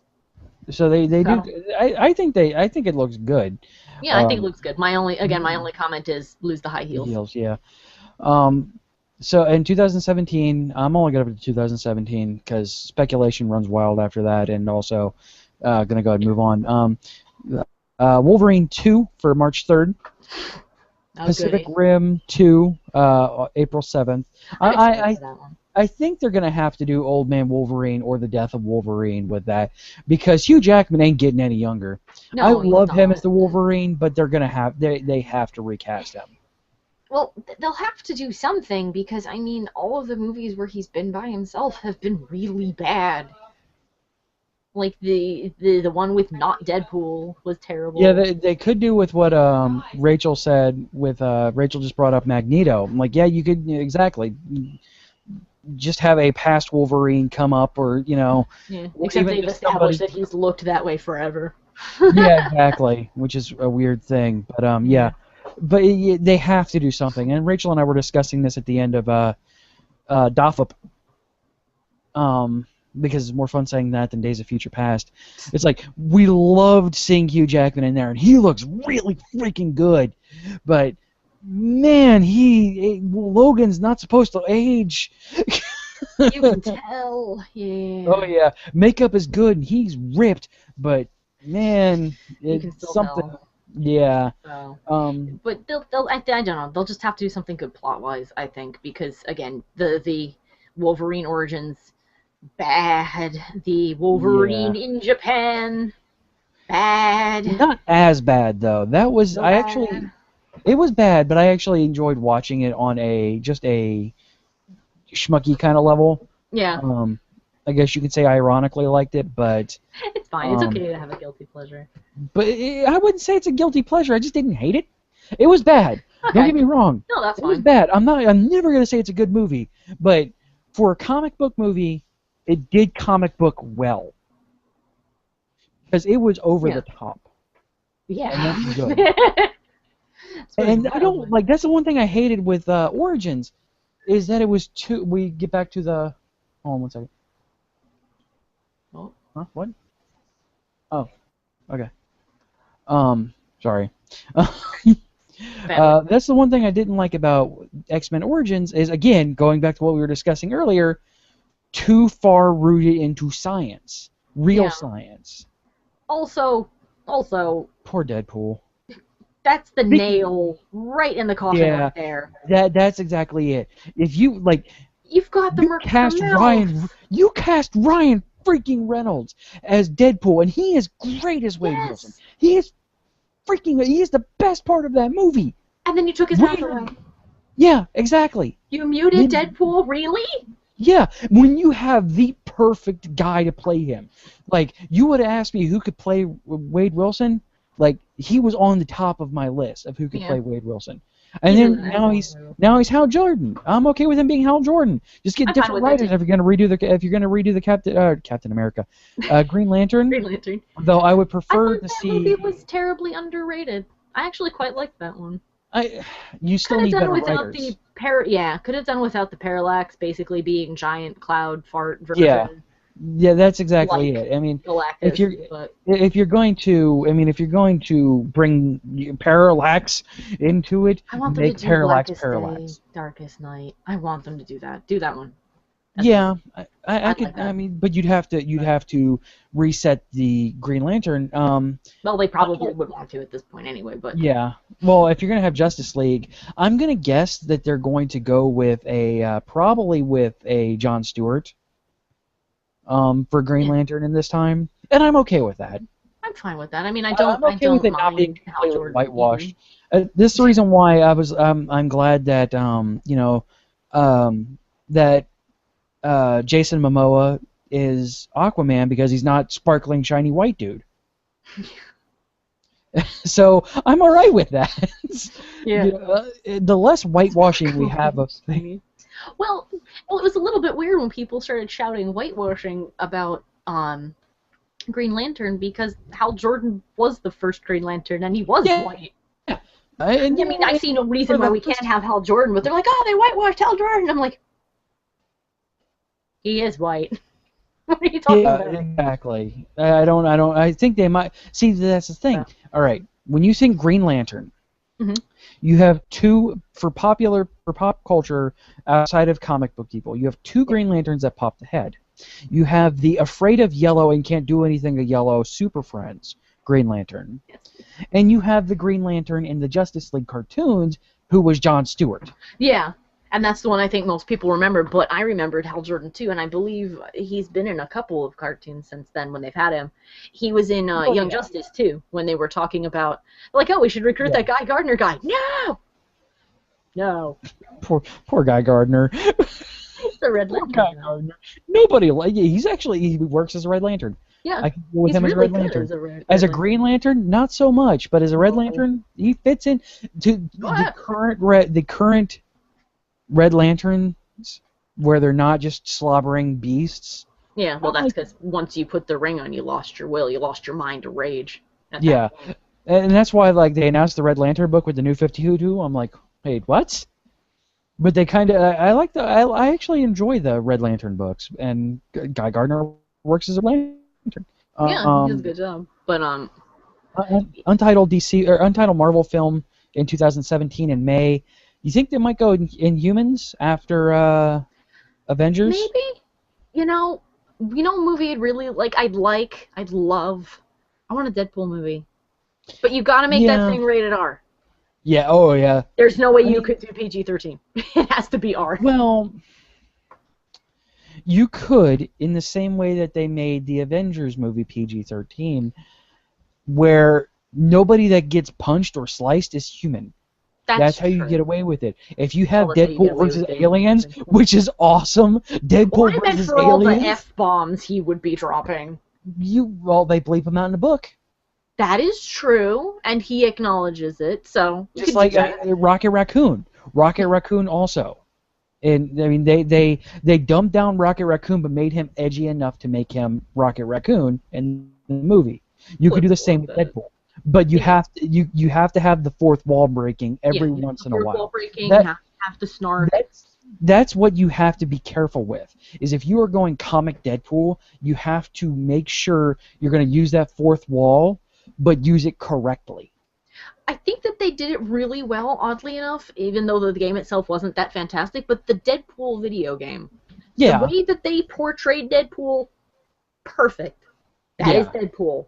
So they do. So, I think it looks good. yeah, I think it looks good. My only comment is lose the high The heels. heels, yeah. Um, so in 2017, I'm only going to 2017 because speculation runs wild after that, and also going to go ahead and move on. Wolverine 2 for March 3rd. Pacific Rim 2, April 7th. I'm excited for that one. I think they're going to have to do Old Man Wolverine or The Death of Wolverine with that because Hugh Jackman ain't getting any younger. No, I he's love him not. as the Wolverine, but they're going to have they have to recast him. Well, they'll have to do something because, I mean, all of the movies where he's been by himself have been really bad. Like the one with not Deadpool was terrible. Yeah, they could do with what Rachel said with Rachel just brought up Magneto. I'm like, yeah, you could exactly just have a past Wolverine come up, or Yeah, except even they've just established that he's looked that way forever. yeah, exactly, which is a weird thing, but yeah, but they have to do something. And Rachel and I were discussing this at the end of Dothop, because it's more fun saying that than Days of Future Past. It's like we loved seeing Hugh Jackman in there, and he looks really freaking good, but man, Logan's not supposed to age. You can tell, yeah. Oh yeah, makeup is good, and he's ripped, but man, You can it's still something. tell. Yeah. So. Um. But I don't know. They'll just have to do something good plot-wise, I think, because again, the Wolverine origins bad. The Wolverine in Japan bad. Not as bad though. That was So I bad. actually. It was bad, but I actually enjoyed watching it on just a schmucky kind of level. Yeah. I guess you could say I ironically liked it, but It's fine. It's okay to have a guilty pleasure. But I wouldn't say it's a guilty pleasure. I just didn't hate it. It was bad. Okay. Don't get me wrong. No, that's fine. It was bad. I'm never gonna say it's a good movie, but for a comic book movie, it did comic book well because it was over the top. Yeah. And that's good. And I don't like. That's the one thing I hated with Origins, is that it was too. We get back to the. Hold on one second. Oh. Huh? What? Oh. Okay. Sorry. That's the one thing I didn't like about X-Men Origins is, again, going back to what we were discussing earlier, too far rooted into science, real science. Also, poor Deadpool. That's the nail right in the coffin right there. That's exactly it. If you you've got the you cast Ryan freaking Reynolds as Deadpool, and he is great as Wade Wilson. He is the best part of that movie. And then you took his mouth away. Yeah, exactly. You muted Deadpool, really? Yeah, when you have the perfect guy to play him. Like, you would have asked me who could play Wade Wilson, like, he was on the top of my list of who could play Wade Wilson. And then now he's Hal Jordan. I'm okay with him being Hal Jordan. Just get different writers if you're gonna redo the Captain America, Green Lantern. Green Lantern. Though I would prefer to see. That movie was terribly underrated. I actually quite liked that one. You still need better writers. Could have done without the parallax basically being giant cloud fart version. Yeah, that's exactly it. I mean, Galactus, if you're going to bring Parallax into it, I want them make to do Parallax. Day, Darkest Night. I want them to do that. Do that one. Yeah, I could. Like, I mean, but you'd have to reset the Green Lantern. Well, they probably would want to at this point anyway. But yeah, well, if you're gonna have Justice League, I'm gonna guess that they're going to go with probably with a Jon Stewart. For Green Lantern in this time, and I'm okay with that. I'm fine with that. I mean, I'm okay with it not being completely whitewashed. This is the reason why I'm glad that that Jason Momoa is Aquaman, because he's not sparkling shiny white dude. So I'm all right with that. Yeah. The less whitewashing we have of things. Well, it was a little bit weird when people started shouting whitewashing about Green Lantern, because Hal Jordan was the first Green Lantern, and he was white. Yeah. I mean, I see no reason why we can't have Hal Jordan, but they're like, oh, they whitewashed Hal Jordan. I'm like, he is white. What are you talking Yeah, about? exactly. I think they might. See, that's the thing. All right. When you think Green Lantern, Mhm. you have two for pop culture outside of comic book people. You have two Yeah. Green Lanterns that pop the head. You have the afraid of yellow and can't do anything to yellow Super Friends Green Lantern, Yes. and you have the Green Lantern in the Justice League cartoons, who was John Stewart. Yeah, and that's the one I think most people remember, but I remembered Hal Jordan too, and I believe he's been in a couple of cartoons since then when they've had him. He was in Oh Young yeah, Justice too, when they were talking about, like, oh, we should recruit yeah. that Guy Gardner guy. No! No. Poor Guy Gardner. He's the Red Poor Lantern Guy now. Gardner. Nobody like. He works as a Red Lantern. Yeah, I can deal with he's him as a really Red good Lantern. as a Red As a Lantern. Green Lantern, not so much, but as a Red No. Lantern, he fits in to Oh, yeah. the current Red Lanterns, where they're not just slobbering beasts. Yeah, well, I that's like- because once you put the ring on, you lost your will, you lost your mind to rage. At Yeah, that point. and that's why like they announced the Red Lantern book with the new 52. I'm like, wait, what? But they kind of I like I actually enjoy the Red Lantern books, and Guy Gardner works as a Lantern. Yeah, he does a good job. But Untitled DC or Untitled Marvel film in 2017 in May. You think they might go in humans after Avengers? maybe, you know, a movie I'd really like. I'd love. I want a Deadpool movie, but you got to make that Yeah. thing rated R. Yeah. Oh yeah. There's no way I you mean- could do PG-13. It has to be R. Well, you could in the same way that they made the Avengers movie PG-13, where nobody that gets punched or sliced is human. That's how you true. get away with it. If you have Well, that's how you get Deadpool away versus with it. aliens, which is awesome, Deadpool Well, I meant versus for all the aliens, F-bombs he would be dropping. they bleep them out in the book. That is true, and he acknowledges it, so you Just could like do that. Rocket Raccoon. Rocket Raccoon also. And I mean they dumped down Rocket Raccoon but made him edgy enough to make him Rocket Raccoon in the movie. You could do the same with Deadpool. But you have to you have to have the fourth wall breaking every once in a while. Wall breaking, That- have to snark. That's what you have to be careful with. Is if you are going comic Deadpool, you have to make sure you're going to use that fourth wall, but use it correctly. I think that they did it really well, oddly enough, even though the game itself wasn't that fantastic, but the Deadpool video game. Yeah. The way that they portrayed Deadpool, perfect. That is Yeah. Deadpool.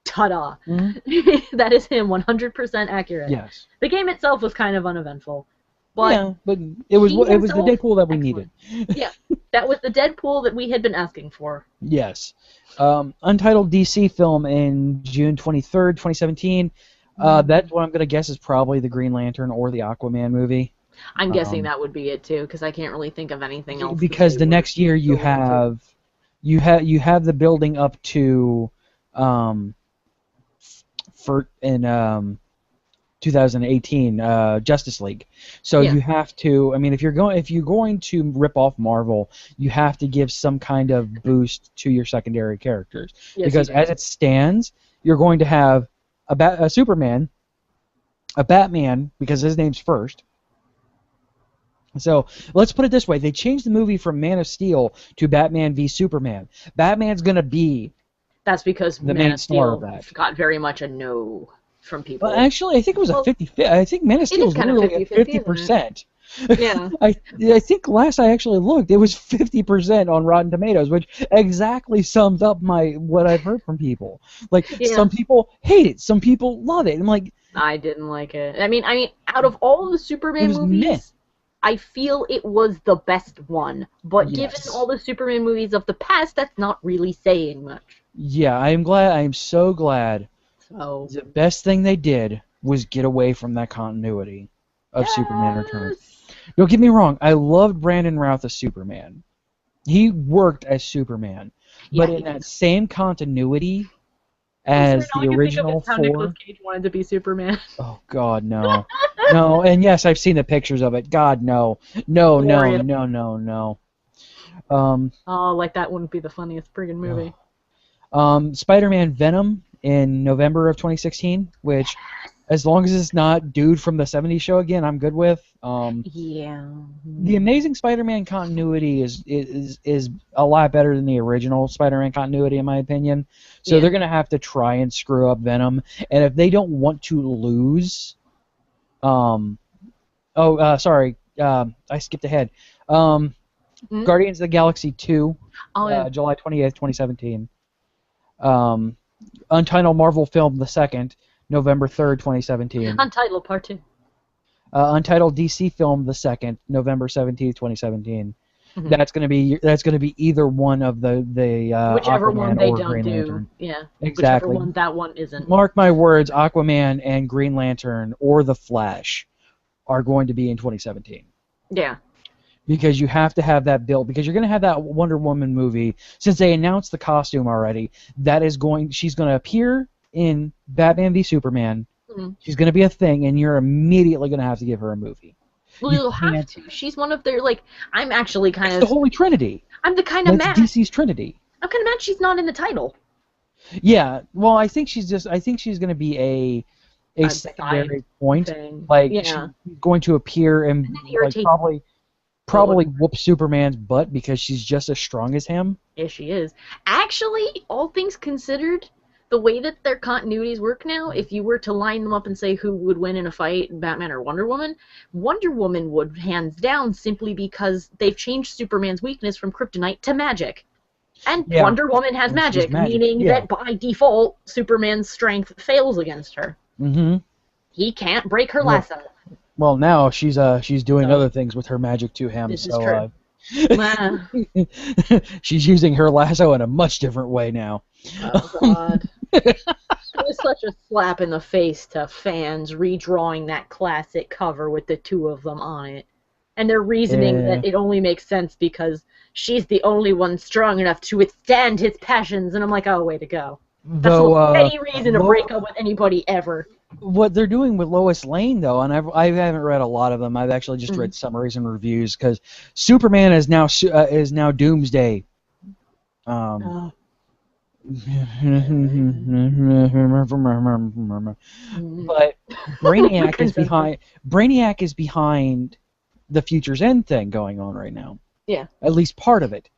Ta-da. Mhm. That is him, 100% accurate. Yes. The game itself was kind of uneventful. But yeah, but it was he the himself, Deadpool that we excellent. needed. Yeah, that was the Deadpool that we had been asking for. Yes. Untitled DC film in June 23rd, 2017. That's what I'm going to guess is probably the Green Lantern or the Aquaman movie. I'm guessing that would be it too, because I can't really think of anything else. Because the next year you have the building up to for in 2018 Justice League. So Yeah. you have to. I mean, if you're going to rip off Marvel, you have to give some kind of boost to your secondary characters. Yes, Because you do. as it stands, you're going to have a Superman, a Batman, because his name's first. So let's put it this way: they changed the movie from Man of Steel to Batman v Superman. Batman's gonna be That's because the Man main of star Steel of that. got very much a no from people. Well, actually, I think it was a 50. I think Man of Steel is was kind of literally 50-50, at isn't it? 50%. Yeah. I think last I actually looked, it was 50% on Rotten Tomatoes, which exactly sums up what I've heard from people. Like Yeah. some people hate it, some people love it. I'm like, I didn't like it. I mean, out of all the It Superman was movies, meh. I feel it was the best one. But Yes. given all the Superman movies of the past, that's not really saying much. yeah, I am so glad. So. The best thing they did was get away from that continuity of Superman Returns. Don't get me wrong, I loved Brandon Routh as Superman. He worked as Superman. But Yeah, in that same continuity as the original how four... Nicolas Cage wanted to be Superman. Oh, God, no. No, and yes, I've seen the pictures of it. God, no. No, no, Glorious. no, no, no. Oh, like that wouldn't be the funniest friggin' movie. Spider-Man Venom in November of 2016, which As long as it's not dude from the '70s show again, I'm good with. Yeah. The Amazing Spider-Man continuity is a lot better than the original Spider-Man continuity, in my opinion. So Yeah. they're gonna have to try and screw up Venom, and if they don't want to lose, sorry, I skipped ahead. Mm. Guardians of the Galaxy 2, Oh, yeah. July 28th, 2017. Untitled Marvel film The Second, November 3rd, 2017. Untitled Part 2. Untitled DC film The Second, November 17th, 2017. Mhm. That's gonna be either one of the Whichever Aquaman one they or don't Green do. Lantern. Yeah. Exactly. Whichever one that one isn't. Mark my words, Aquaman and Green Lantern or The Flash are going to be in 2017. Yeah. Because you have to have that built, because you're going to have that Wonder Woman movie, since they announced the costume already, she's going to appear in Batman v Superman. Mhm. She's going to be a thing, and you're immediately going to have to give her a movie. Well, you'll have to. She's one of their, I'm actually kind It's of... the Holy Trinity. I'm the kind of That's mad... DC's Trinity. I'm kind of mad she's not in the title. Yeah, well, I think she's going to be a secondary point. Thing. She's going to appear and probably whoop Superman's butt because she's just as strong as him. Yeah, she is. Actually, all things considered, the way that their continuities work now, if you were to line them up and say who would win in a fight, Batman or Wonder Woman would hands down, simply because they've changed Superman's weakness from kryptonite to magic. And Wonder Woman has magic, meaning that by default, Superman's strength fails against her. Mm-hmm. He can't break her lasso. Well, now she's doing other things with her magic to him. This is true. She's using her lasso in a much different way now. Oh, God. It was such a slap in the face to fans redrawing that classic cover with the two of them on it. And their reasoning that it only makes sense because she's the only one strong enough to withstand his passions. And I'm like, oh, way to go. That's any reason to break up with anybody ever. What they're doing with Lois Lane, though, and I haven't read a lot of them. I've actually just read summaries and reviews because Superman is now Doomsday. But Brainiac is behind the Future's End thing going on right now. Yeah. At least part of it.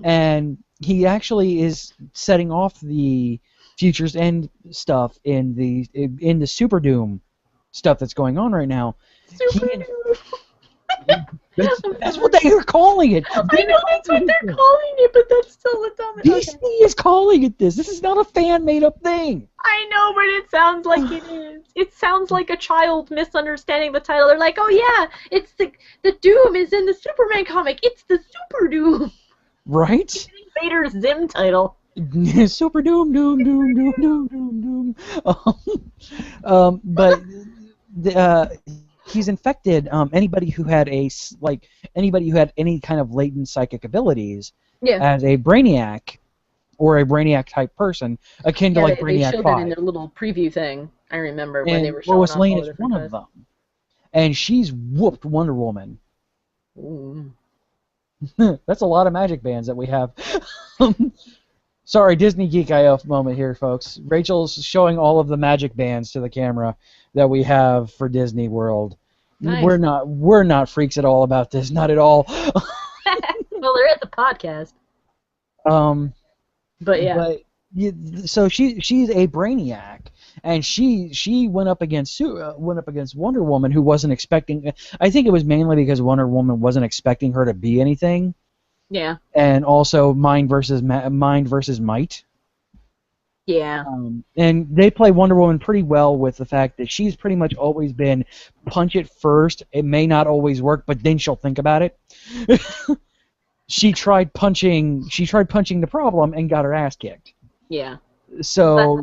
And he actually is setting off the Future's End stuff in the Super Doom stuff that's going on right now. Super Doom. That's what they are calling it. I know that's what they're calling it, but that's still a dumb. DC is calling it this. This is not a fan-made-up thing. I know, but it sounds like it is. It sounds like a child misunderstanding the title. They're like, oh yeah, it's the Doom is in the Superman comic. It's the Super Doom. Right? Vader's Zim title. Super Doom, Doom, Doom, Doom, Doom, Doom, Doom. But he's infected anybody who had any kind of latent psychic abilities as a Brainiac or a Brainiac type person, akin to like Brainiac 5. They showed that in their little preview thing. I remember when they were showing Lois off Lane all the is one different of them, and she's whooped Wonder Woman. Ooh. That's a lot of magic bands that we have. Sorry, Disney Geek IF moment here, folks. Rachel's showing all of the magic bands to the camera that we have for Disney World. Nice. We're not freaks at all about this, not at all. Well, they're at the podcast. But yeah. So she's a Brainiac, and she went up against Wonder Woman, who wasn't expecting. I think it was mainly because Wonder Woman wasn't expecting her to be anything. Yeah. And also mind versus might. Yeah. And they play Wonder Woman pretty well with the fact that she's pretty much always been punch it first. It may not always work, but then she'll think about it. She tried punching the problem and got her ass kicked. Yeah. So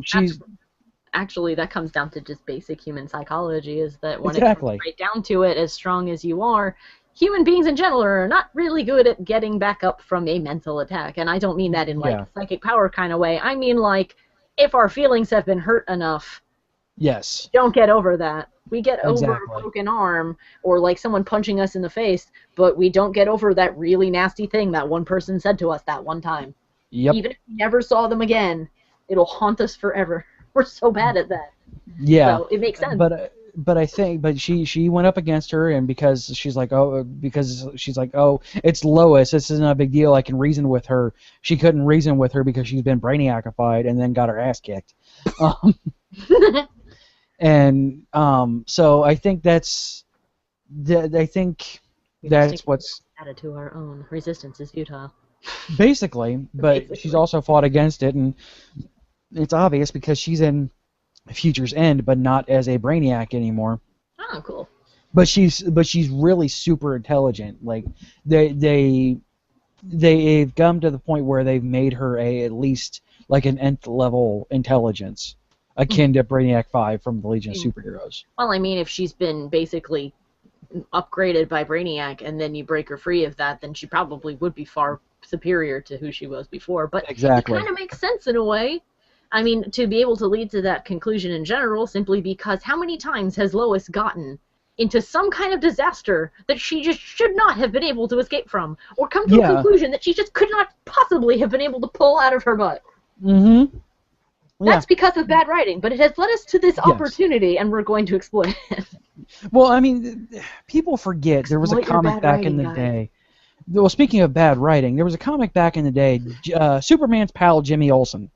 actually that comes down to just basic human psychology, is that when it Exactly. comes right down to it, as strong as you are, human beings in general are not really good at getting back up from a mental attack. And I don't mean that in a psychic power kind of way. I mean if our feelings have been hurt enough, yes, don't get over that. We get over a broken arm or someone punching us in the face, but we don't get over that really nasty thing that one person said to us that one time. Yep. Even if we never saw them again, it'll haunt us forever. We're so bad at that. Yeah, So it makes sense. but I think she went up against her, and because she's like, oh, it's Lois, this isn't a big deal, I can reason with her. She couldn't reason with her because she's been brainiacified and then got her ass kicked. Um, and so I think I think that's what's added to our own resistance is futile. basically, but Basically. she's also fought against it, and it's obvious because she's in Future's End, but not as a Brainiac anymore. Oh, cool. But she's really super intelligent. Like they've come to the point where they've made her at least like an nth level intelligence, akin to Brainiac 5 from the Legion of Superheroes. Well, I mean, if she's been basically upgraded by Brainiac and then you break her free of that, then she probably would be far superior to who she was before. But Exactly. it kind of makes sense in a way. I mean, to be able to lead to that conclusion in general, simply because how many times has Lois gotten into some kind of disaster that she just should not have been able to escape from, or come to a conclusion that she just could not possibly have been able to pull out of her butt? Mm-hmm. That's because of bad writing, but it has led us to this opportunity, and we're going to exploit it. Well, I mean, people forget there was a comic back in the day. Well, speaking of bad writing, there was a comic back in the day, Superman's pal Jimmy Olsen.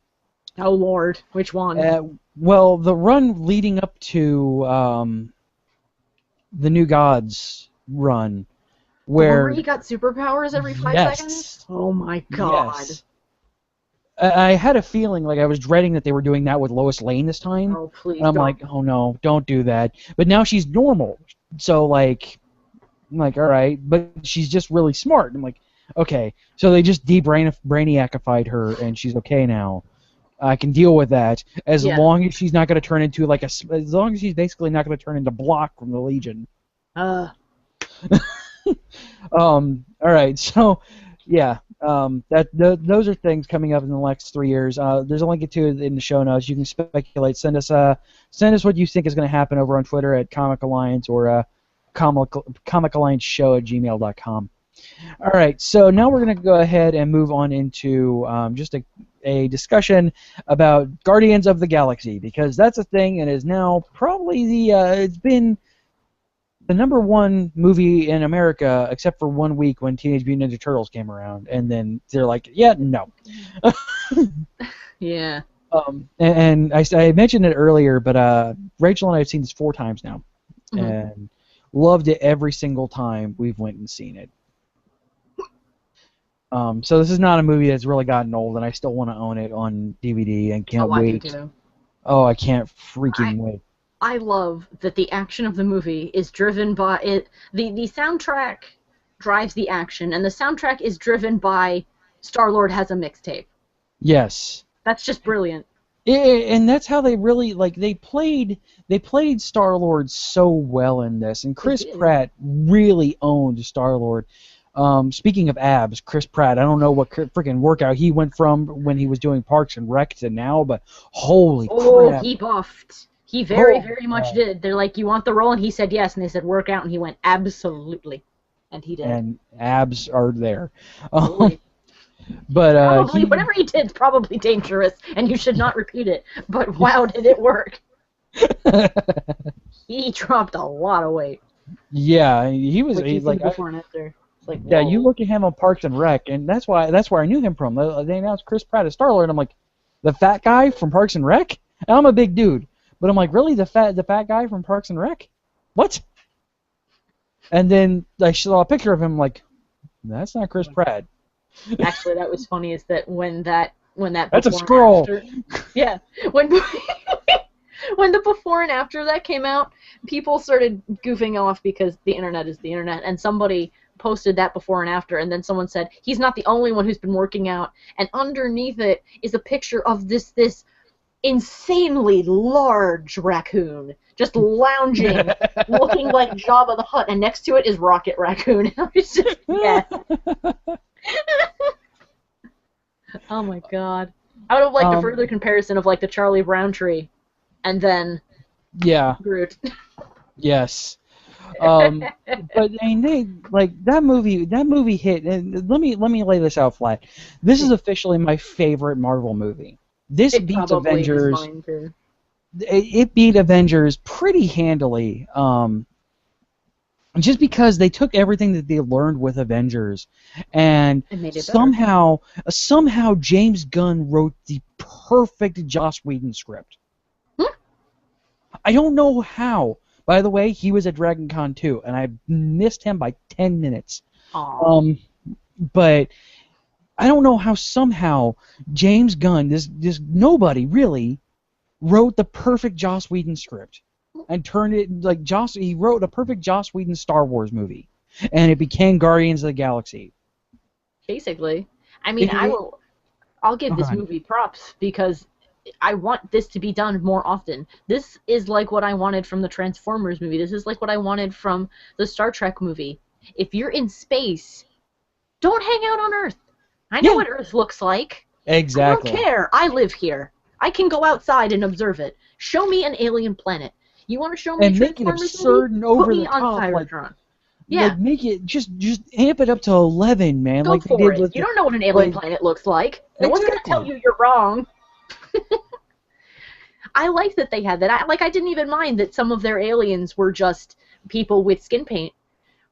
Oh, Lord. Which one? Well, the run leading up to the New Gods run, where he got superpowers every 5 seconds? Oh, my God. Yes. I had a feeling like I was dreading that they were doing that with Lois Lane this time. Oh, please. And I'm like, oh, no, don't do that. But now she's normal. So, like, I'm like, all right. But she's just really smart. I'm like, okay. So they just de-brainiacified her, and she's okay now. I can deal with that as long as she's not going to turn into like as long as she's basically not going to turn into Block from the Legion. Uh. All right, so yeah, those are things coming up in the next 3 years. There's a link to it in the show notes. You can speculate. Send us what you think is going to happen over on Twitter at Comic Alliance or comicallianceshow@gmail.com. All right, so now we're going to go ahead and move on into just a discussion about Guardians of the Galaxy, because that's a thing and is now probably it's been the #1 movie in America except for 1 week when Teenage Mutant Ninja Turtles came around, and then they're like, yeah, no. Yeah. And I mentioned it earlier, but Rachel and I have seen this 4 times now, and loved it every single time we've went and seen it. So this is not a movie that's really gotten old, and I still want to own it on DVD and can't wait. I do too. Oh, I can't freaking wait. I love that the action of the movie is driven by it. The soundtrack drives the action, and the soundtrack is driven by Star-Lord has a mixtape. Yes. That's just brilliant. And that's how they really they played Star-Lord so well in this, and Chris Pratt really owned Star-Lord. Speaking of abs, Chris Pratt, I don't know what freaking workout he went from when he was doing Parks and Rec to now, but holy crap. Oh, he buffed. He very much did. They're like, you want the role? And he said yes, and they said workout, and he went, absolutely. And he did. And abs are there. But whatever he did is probably dangerous, and you should not repeat it. But wow, did it work. He dropped a lot of weight. Yeah, he was before and after. Like, yeah, you look at him on Parks and Rec, and that's where I knew him from. They announced Chris Pratt as Star-Lord, and I'm like, the fat guy from Parks and Rec? And I'm a big dude, but I'm like, really, the fat guy from Parks and Rec? What? And then I saw a picture of him, like, that's not Chris Pratt. Actually, that was funny. Is that when that that's a scroll. Yeah, when the before and after that came out, people started goofing off because the internet is the internet, and somebody posted that before and after, and then someone said he's not the only one who's been working out, and underneath it is a picture of this insanely large raccoon just lounging, looking like Jabba the Hutt, and next to it is Rocket Raccoon. I was just, yeah. Oh my god. I would have liked a further comparison of like the Charlie Brown tree, and then Groot. Yes. But I mean, that movie hit. And let me lay this out flat. This is officially my favorite Marvel movie. This beats Avengers. it beat Avengers pretty handily. Just because they took everything that they learned with Avengers, and It made it better. somehow James Gunn wrote the perfect Joss Whedon script. Hmm? I don't know how. By the way, he was at Dragon Con too, and I missed him by 10 minutes. Aw. But I don't know how somehow James Gunn, this nobody really, wrote the perfect Joss Whedon script and turned it like he wrote a perfect Joss Whedon Star Wars movie, and it became Guardians of the Galaxy. Basically. I mean, I'll give this movie props because I want this to be done more often. This is like what I wanted from the Transformers movie. This is like what I wanted from the Star Trek movie. If you're in space, don't hang out on Earth. I know what Earth looks like. Exactly. I don't care. I live here. I can go outside and observe it. Show me an alien planet. You want to show me and make it absurd and over the top, like make it just amp it up to 11, man. Go like for they did it. with You don't know what an alien planet looks like. No one's gonna tell Exactly. you you're wrong. I like that they had that. I didn't even mind that some of their aliens were just people with skin paint.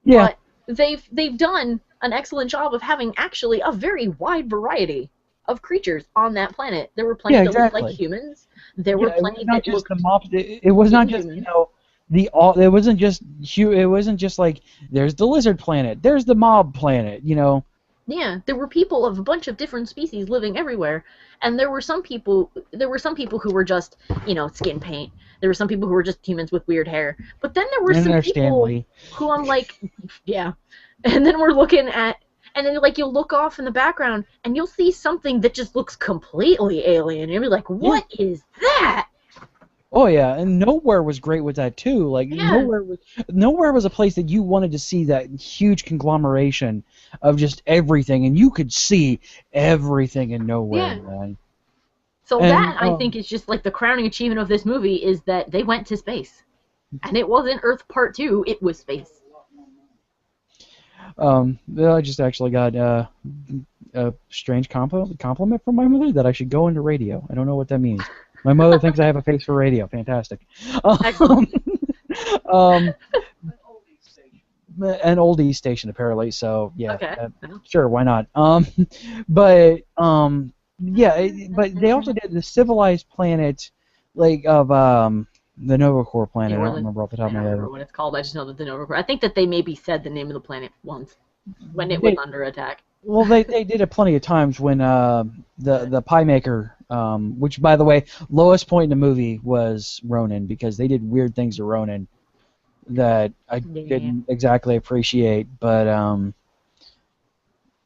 Yeah. But they've done an excellent job of having actually a very wide variety of creatures on that planet. There were plenty that looked like humans. There were plenty that looked. It was not just it wasn't just like there's the lizard planet, there's the mob planet, Yeah, there were people of a bunch of different species living everywhere, and there were some people who were just, skin paint. There were some people who were just humans with weird hair. But then there were some people who I'm like, yeah. And then we're looking at, and then you'll look off in the background and you'll see something that just looks completely alien. And you'll be like, what is that? Oh yeah, and Nowhere was great with that too. Like Nowhere was a place that you wanted to see that huge conglomeration of just everything, and you could see everything in Nowhere. Man. So that I think is just like the crowning achievement of this movie is that they went to space, and it wasn't Earth Part 2; it was space. I just actually got a strange compliment from my mother that I should go into radio. I don't know what that means. My mother thinks I have a face for radio. Fantastic. An oldie station apparently. So yeah, okay. Sure, why not? But they also did the civilized planet, like of the Nova Corps planet. I don't remember off the top of my head. I don't remember what it's called. I just know that the Nova Corps. I think that they maybe said the name of the planet once when it was under attack. Well, they did it plenty of times when the Pie Maker, which by the way, lowest point in the movie was Ronan because they did weird things to Ronan that I didn't exactly appreciate. But I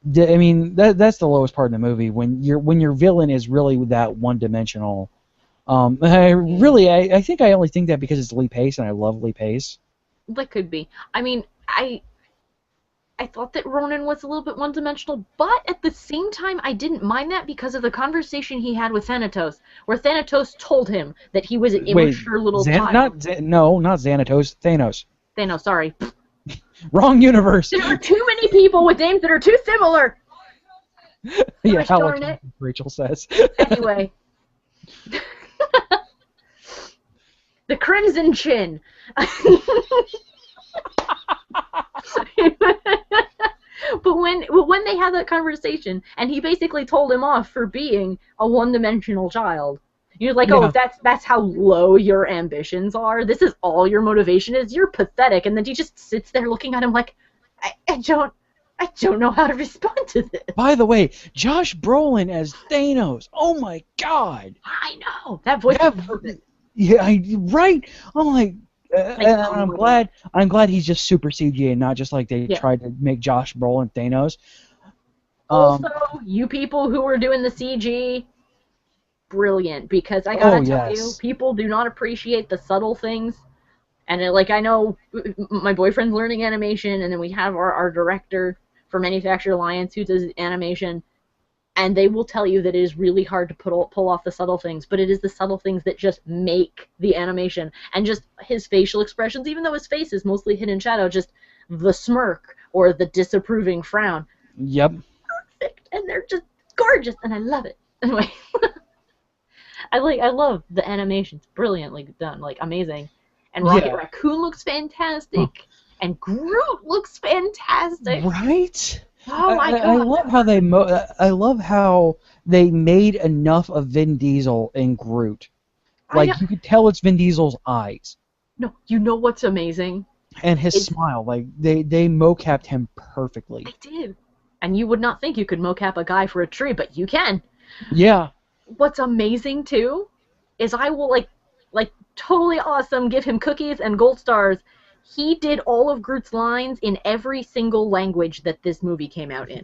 mean that's the lowest part in the movie when your villain is really that one-dimensional. I think I only think that because it's Lee Pace and I love Lee Pace. That could be. I mean, I thought that Ronan was a little bit one-dimensional, but at the same time, I didn't mind that because of the conversation he had with Thanatos, where Thanatos told him that he was an immature little child. Not Xanatos, Thanos. Thanos, sorry. Wrong universe. There are too many people with names that are too similar. Yeah, how Rachel says. Anyway. The Crimson Chin. But when they had that conversation, and he basically told him off for being a one-dimensional child, you're like, oh, that's how low your ambitions are. This is all your motivation is. You're pathetic. And then he just sits there looking at him like, I don't know how to respond to this. By the way, Josh Brolin as Thanos. Oh my God. I know that voice. Yeah, right. I'm like. I'm glad he's just super CGI and not just like they tried to make Josh Brolin Thanos. Also, you people who are doing the CG, brilliant, because I gotta tell you, people do not appreciate the subtle things. And I know my boyfriend's learning animation, and then we have our director for Manufacturer Alliance who does animation. And they will tell you that it is really hard to pull off the subtle things, but it is the subtle things that just make the animation. And just his facial expressions, even though his face is mostly hidden in shadow, just the smirk or the disapproving frown. Yep. Perfect. And they're just gorgeous, and I love it. Anyway. I love the animations, brilliantly done, like amazing. And Rocket Yeah. Raccoon looks fantastic, and Groot looks fantastic. Right? Oh my I god. love how I love how they made enough of Vin Diesel in Groot. I know. Like you could tell it's Vin Diesel's eyes No, you know what's amazing? and his Is smile. Like they mocapped him perfectly. they did. And you would not think you could mocap a guy for a tree, but you can. Yeah. What's amazing too is I will like totally awesome give him cookies and gold stars. He did all of Groot's lines in every single language that this movie came out in.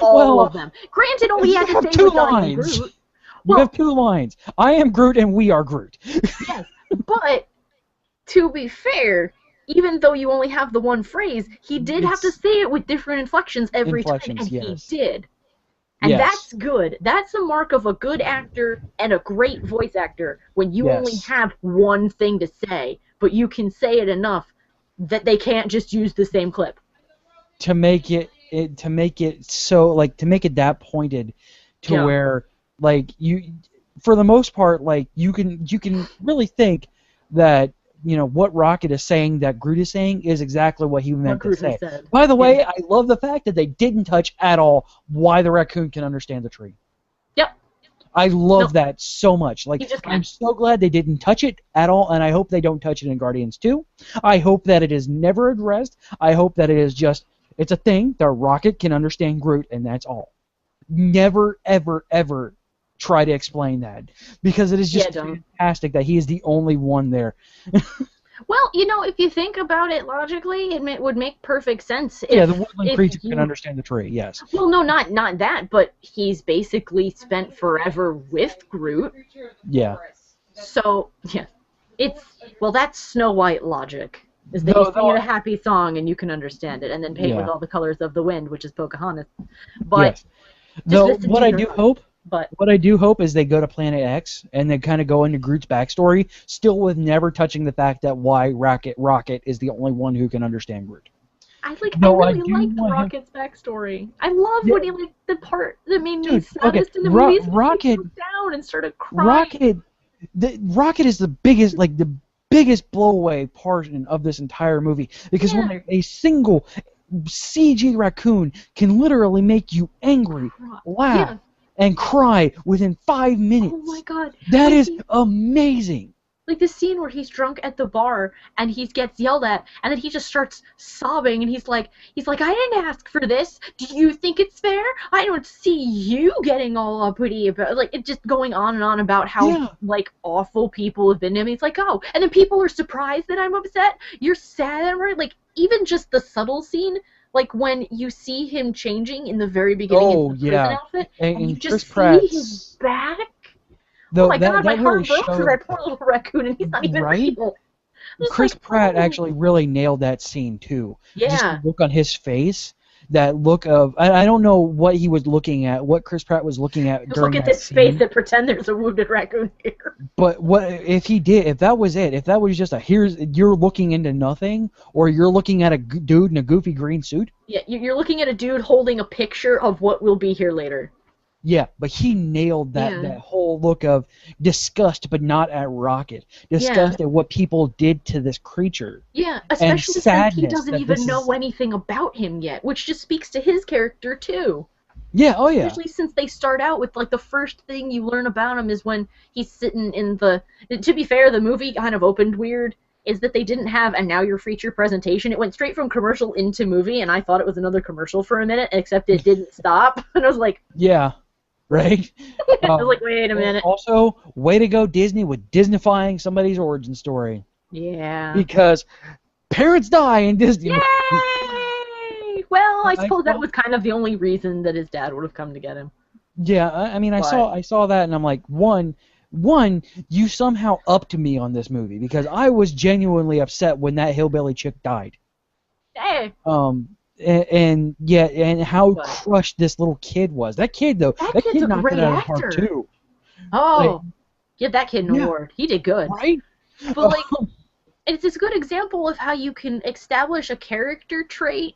All of Well, them. Granted, all he you had to have say two was I am lines. Groot. You Well, have two lines. I am Groot and we are Groot. yes, but to be fair, even though you only have the one phrase, he did have to It's say it with different inflections every time, inflections, and yes. he did. And Yes. that's good. That's a mark of a good actor and a great voice actor when you only Yes. have one thing to say, but you can say it enough that they can't just use the same clip. To make it so like to make it that pointed to Yeah. where like you for the most part like you can really think that what Rocket is saying that Groot is saying is exactly what he What meant to Groot say. has said. By the way, Yeah. I love the fact that they didn't touch at all why the raccoon can understand the tree. Yep. I love Nope. that so much. Like He just I'm can. so glad they didn't touch it at all, and I hope they don't touch it in Guardians 2. I hope that it is never addressed. I hope that it is just it's a thing. The Rocket can understand Groot, and that's all. Never, ever, ever try to explain that because it is just don't. fantastic that he is the only one there. Well, if you think about it logically, would make perfect sense. Yeah, the if woodland if creature you can understand the tree. Yes. Well, no, not that, but he's basically spent forever with Groot. Yeah. So, yeah. That's Snow White logic. Is that Though- you sing it a happy song and you can understand it, and then paint with Yeah. all the colors of the wind, which is Pocahontas. But Yes. Though listen what to I her. do hope But What I do hope is they go to Planet X and they kind of go into Groot's backstory, still with never touching the fact that why Rocket is the only one who can understand Groot. I No, I really do liked want him- Rocket's backstory. I love Yeah. when he the part that made me Dude, saddest okay, in the movies when Rocket- he broke down and started crying. Rocket is the biggest blowaway portion of this entire movie because Yeah. when a single CG raccoon can literally make you angry, laugh, Yeah. and cry within 5 minutes. Oh my god. That Like is he- amazing. Like the scene where he's drunk at the bar and he gets yelled at and then he just starts sobbing and he's like I didn't ask for this. Do you think it's fair? I don't see you getting all uppity about it just going on and on about how Yeah. awful people have been to him. He's like, "Oh," and then people are surprised that I'm upset. You're sad, right? Like even just the subtle scene like when you see him changing in the very beginning Oh, into the yeah. prison outfit And you Chris just see Pratt's- his back. Though Oh my god, my that heart really broke for showed that poor little raccoon, and he's not even Right? real. Just Chris like, Pratt oh. actually really nailed that scene too. Just Yeah, the look on his face, that look of I don't know what he was looking at, what Chris Pratt was looking at just during look at that this face scene. and pretend there's a wounded raccoon here. But what if that was it? If that was just you're looking into nothing, or you're looking at a dude in a goofy green suit? Yeah, you're looking at a dude holding a picture of what will be here later. Yeah, but he nailed that Yeah. that whole look of disgust, but not at Rocket. Disgust at what people did to this creature. Yeah, especially since he sadness doesn't that even this know is- anything about him yet, which just speaks to his character too. Yeah, oh yeah. Especially since they start out with the first thing you learn about him is when he's sitting in the. To be fair, the movie kind of opened weird. Is that they didn't have a now your feature presentation. It went straight from commercial into movie, and I thought it was another commercial for a minute, except it didn't stop. And I was like, Yeah, right? I was like, wait a minute. Also, way to go Disney with Disneyfying somebody's origin story. Yeah. Because parents die in Disney. Yay! Well, I I suppose that thought- was kind of the only reason that his dad would have come to get him. Yeah, I mean, I saw that, and I'm like, one, you somehow upped me on this movie because I was genuinely upset when that hillbilly chick died. Hey, And how What? crushed this little kid was. That kid though, That that kid's kid a knocked great it out of the park actor. too, oh, give that kid an Yeah. award. He did good. right? But it's a good example of how you can establish a character trait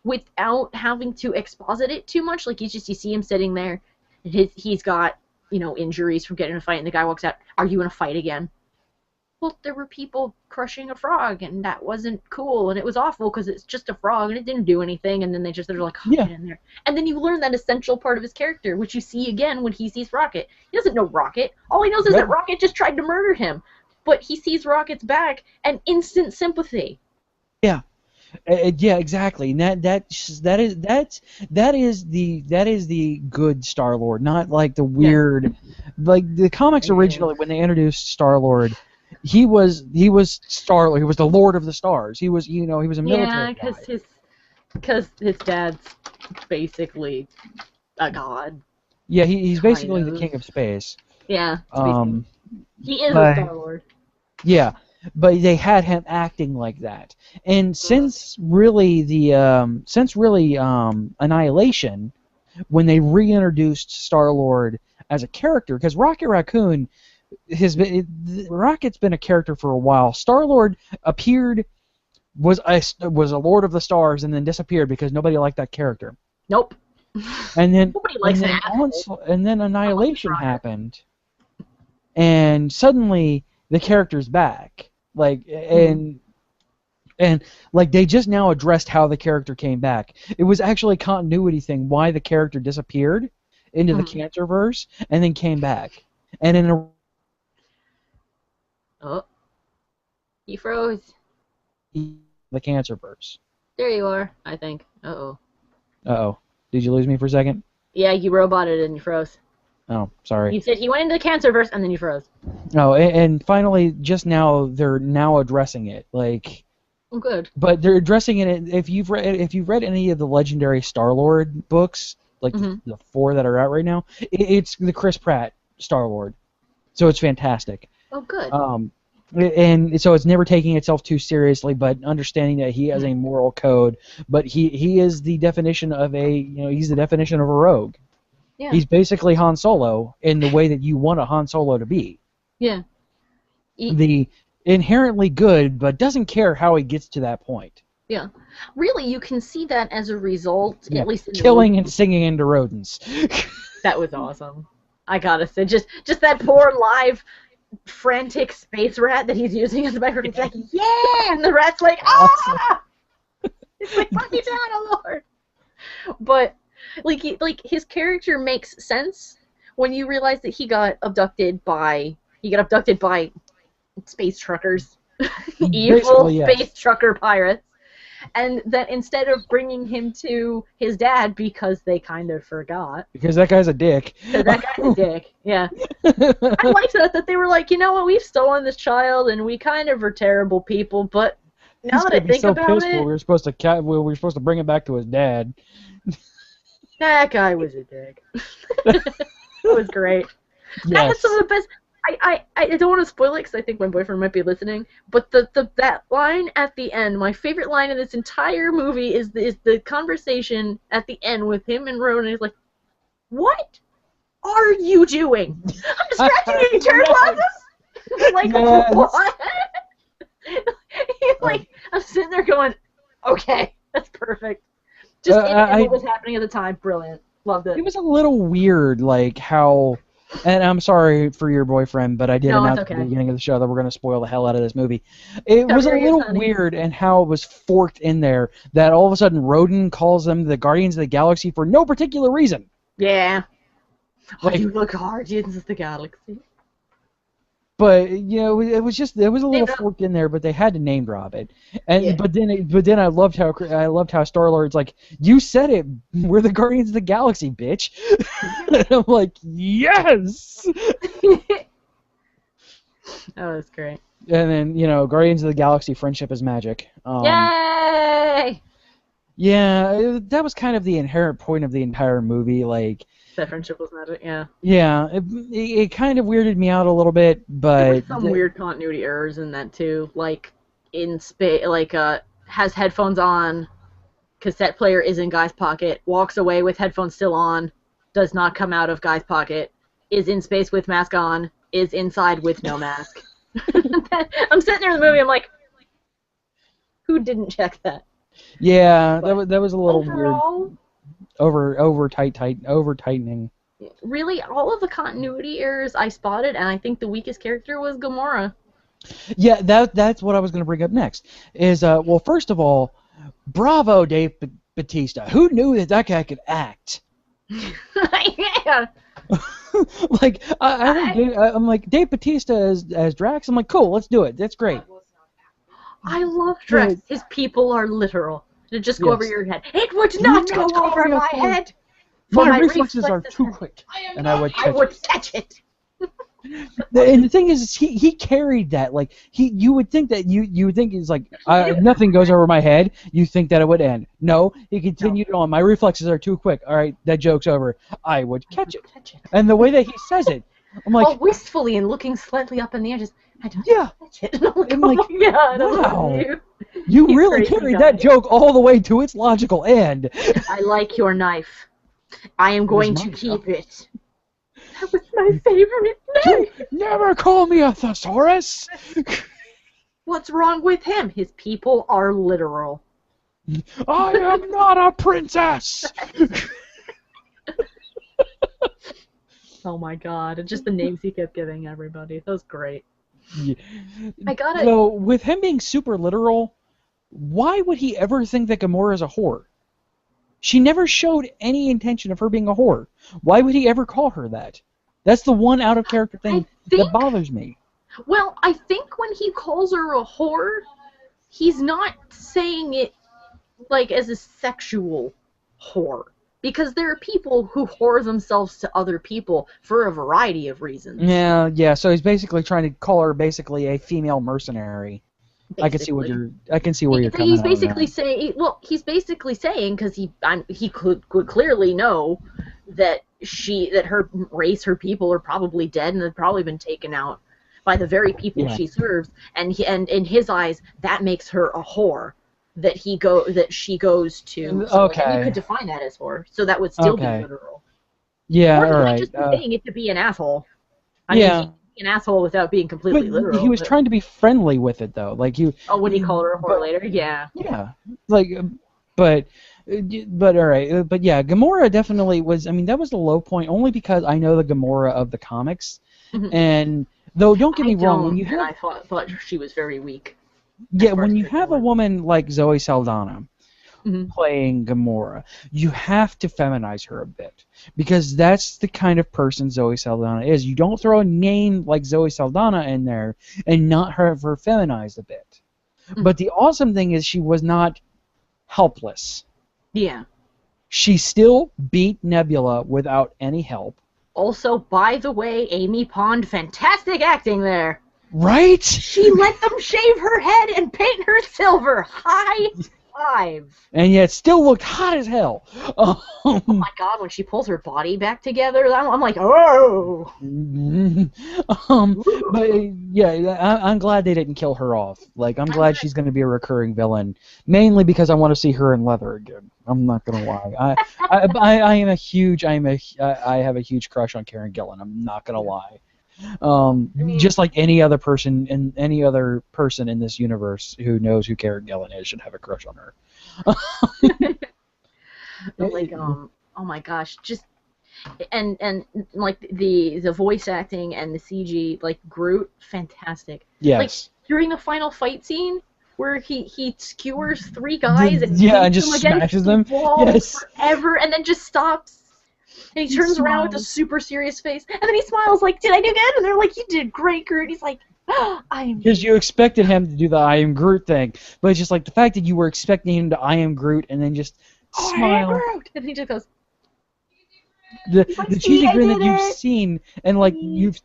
without having to exposit it too much. Like you see him sitting there, and he's got injuries from getting in a fight, and the guy walks out, "Are you in a fight again?" Well, there were people crushing a frog, and that wasn't cool, and it was awful because it's just a frog, and it didn't do anything, and then they're like, oh, Yeah. get in there. And then you learn that essential part of his character, which you see again when he sees Rocket. He doesn't know Rocket. All he knows is that Rocket just tried to murder him. But he sees Rocket's back, and instant sympathy. Yeah. Yeah, exactly. And that is the good Star-Lord, not like the weird, like the comics originally when they introduced Star-Lord, he was Star-Lord. He was the Lord of the Stars. He was he was a military guy. because his dad's basically a god. Yeah, he's basically the king of space. Yeah. He is a Star-Lord. Yeah. But they had him acting like that, and since really Annihilation, when they reintroduced Star-Lord as a character, because Rocket Raccoon Rocket's been a character for a while. Star-Lord appeared, was a Lord of the Stars, and then disappeared because nobody liked that character. Nope. And then nobody likes that. And then Annihilation happened, and suddenly the character's back. Like and like they just now addressed how the character came back. It was actually a continuity thing why the character disappeared into the Cancerverse and then came back. And in he froze. The Cancerverse. There you are, I think. Uh-oh. Did you lose me for a second? Yeah, you roboted and you froze. Oh, sorry. You said he went into the Cancerverse and then you froze. Oh, and finally, just now they're now addressing it, like. Oh, good. But they're addressing it. If you've read any of the legendary Star-Lord books, like the 4 that are out right now, it's the Chris Pratt Star-Lord, so it's fantastic. Oh, good. And so it's never taking itself too seriously, but understanding that he has a moral code. But he is the definition of he's the definition of a rogue. Yeah. He's basically Han Solo in the way that you want a Han Solo to be. Yeah. The inherently good, but doesn't care how he gets to that point. Yeah. Really, you can see that as a result, at least in killing and singing into rodents. That was awesome. I gotta say, just that poor live frantic space rat that he's using as a microphone. It's like, yeah! And the rat's like, ah! It's like, fuck you down, oh Lord! But his character makes sense when you realize that he got abducted by space truckers, evil space trucker pirates, and that instead of bringing him to his dad because they kind of forgot. Because that guy's a dick. That guy's a dick. Yeah. I liked that they were like, you know what, we've stolen this child and we kind of are terrible people, but now that I think about it, we were supposed to bring it back to his dad. That guy was a dick. It was great. Yes. That was some of the best. I don't want to spoil it because I think my boyfriend might be listening. But that line at the end, my favorite line in this entire movie is the conversation at the end with him and Ronan. He's like, "What are you doing? I'm scratching your turn glasses." Like, what? He's like, I'm sitting there going, "Okay, that's perfect." Just what was happening at the time, brilliant. Loved it. It was a little weird, like how. And I'm sorry for your boyfriend, but I did announce at the beginning of the show that we're going to spoil the hell out of this movie. It was a little weird and how it was forked in there that all of a sudden Rodan calls them the Guardians of the Galaxy for no particular reason. Yeah. Like, you the Guardians of the Galaxy. But it was a little forked in there, but they had to name drop it. And but then I loved how Star-Lord's like, you said it, we're the Guardians of the Galaxy, bitch. And I'm like, yes. That was great. And then Guardians of the Galaxy, friendship is magic. Yay! Yeah, that was kind of the inherent point of the entire movie, like. That friendship was magic, yeah. Yeah, it kind of weirded me out a little bit, but there were some weird continuity errors in that too. Like has headphones on, cassette player is in guy's pocket, walks away with headphones still on, does not come out of guy's pocket, is in space with mask on, is inside with no mask. I'm sitting there in the movie, I'm like, who didn't check that? Yeah, that was a little overall, weird. Over tightening. really, all of the continuity errors I spotted, and I think the weakest character was Gamora. Yeah, that's what I was going to bring up next. Is well, first of all, bravo, Dave Batista. Who knew that guy could act? Yeah. Like I'm like Dave Batista as Drax. I'm like, cool, let's do it. That's great. I love Drax. His people are literal. It'd just go over Yes. your head. It would not go over my head. For My reflexes are too quick, and I would catch it. And the thing is, he carried that. Like you would think that you would think it's like nothing goes over my head. You think that it would end. No, he continued on. My reflexes are too quick. All right, that joke's over. I would catch it. And the way that he says it, I'm like, all wistfully and looking slightly up in the air, just I don't catch it. I'm like, oh my God, wow, you really carried that joke all the way to its logical end. I like your knife. I am going to keep it. That was my favorite name. Never call me a thesaurus. What's wrong with him? His people are literal. I am not a princess. Oh my God! And just the names he kept giving everybody. That was great. Yeah. I got it. So with him being super literal, why would he ever think that Gamora is a whore? She never showed any intention of her being a whore. Why would he ever call her that? That's the one out of character thing that bothers me. Well, I think when he calls her a whore, he's not saying it like as a sexual whore. Because there are people who whore themselves to other people for a variety of reasons. Yeah. So he's basically trying to call her basically a female mercenary. Basically. I can see where you're coming He's from. basically saying, he's basically saying because he could clearly know that her race, her people are probably dead and have probably been taken out by the very people she serves, and in his eyes that makes her a whore. That she goes to. So okay. You could define that as whore, so that would still be literal. Yeah, or all right. Just saying it to be an asshole. I mean, he can be an assoal without being completely literal. He was trying to be friendly with it, though. Like you. Oh, when he called her a whore later, yeah. Yeah, like, but all right, but yeah, Gamora definitely was. I mean, that was the low point, only because I know the Gamora of the comics, and though don't get me wrong, when you have, I thought she was very weak. Yeah, when you have a woman like Zoe Saldana playing Gamora, you have to feminize her a bit because that's the kind of person Zoe Saldana is. You don't throw a name like Zoe Saldana in there and not have her feminized a bit. But the awesome thing is she was not helpless. Yeah. She still beat Nebula without any help. Also, by the way, Amy Pond, fantastic acting there. Right? She let them shave her head and paint her silver. High five. And yet still looked hot as hell. Oh my God, when she pulls her body back together, I'm like, oh. But yeah, I'm glad they didn't kill her off. Like, I'm glad she's going to be a recurring villain, mainly because I want to see her in leather again. I'm not going to lie. I have a huge crush on Karen Gillan. I'm not going to lie. Just like any other person in this universe who knows who Karen Gillan is should have a crush on her. Like, oh my gosh, just and like the voice acting and the CG, like Groot, fantastic. Yes. Like during the final fight scene where he skewers 3 guys and just smashes them forever, and then just stops. And he turns around with a super serious face, and then he smiles like, "Did I do good?" And they're like, "You did great, Groot." He's like, "I am." Because you expected him to do the "I am Groot" thing, but it's just like the fact that you were expecting him to "I am Groot" and then just smile. I am Groot. And he just goes. The cheesy grin that you've seen, and like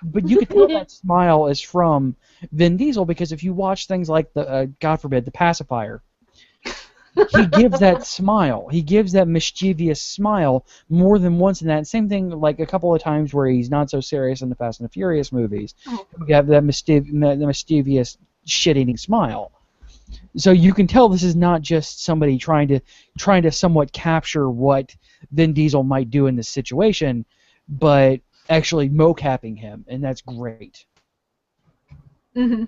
but you can tell that smile is from Vin Diesel because if you watch things like the God forbid, the Pacifier. He gives that smile. He gives that mischievous smile more than once in that. Same thing like a couple of times where he's not so serious in the Fast and the Furious movies. You have that mischievous shit-eating smile. So you can tell this is not just somebody trying to somewhat capture what Vin Diesel might do in this situation, but actually mocapping him, and that's great. Mm-hmm.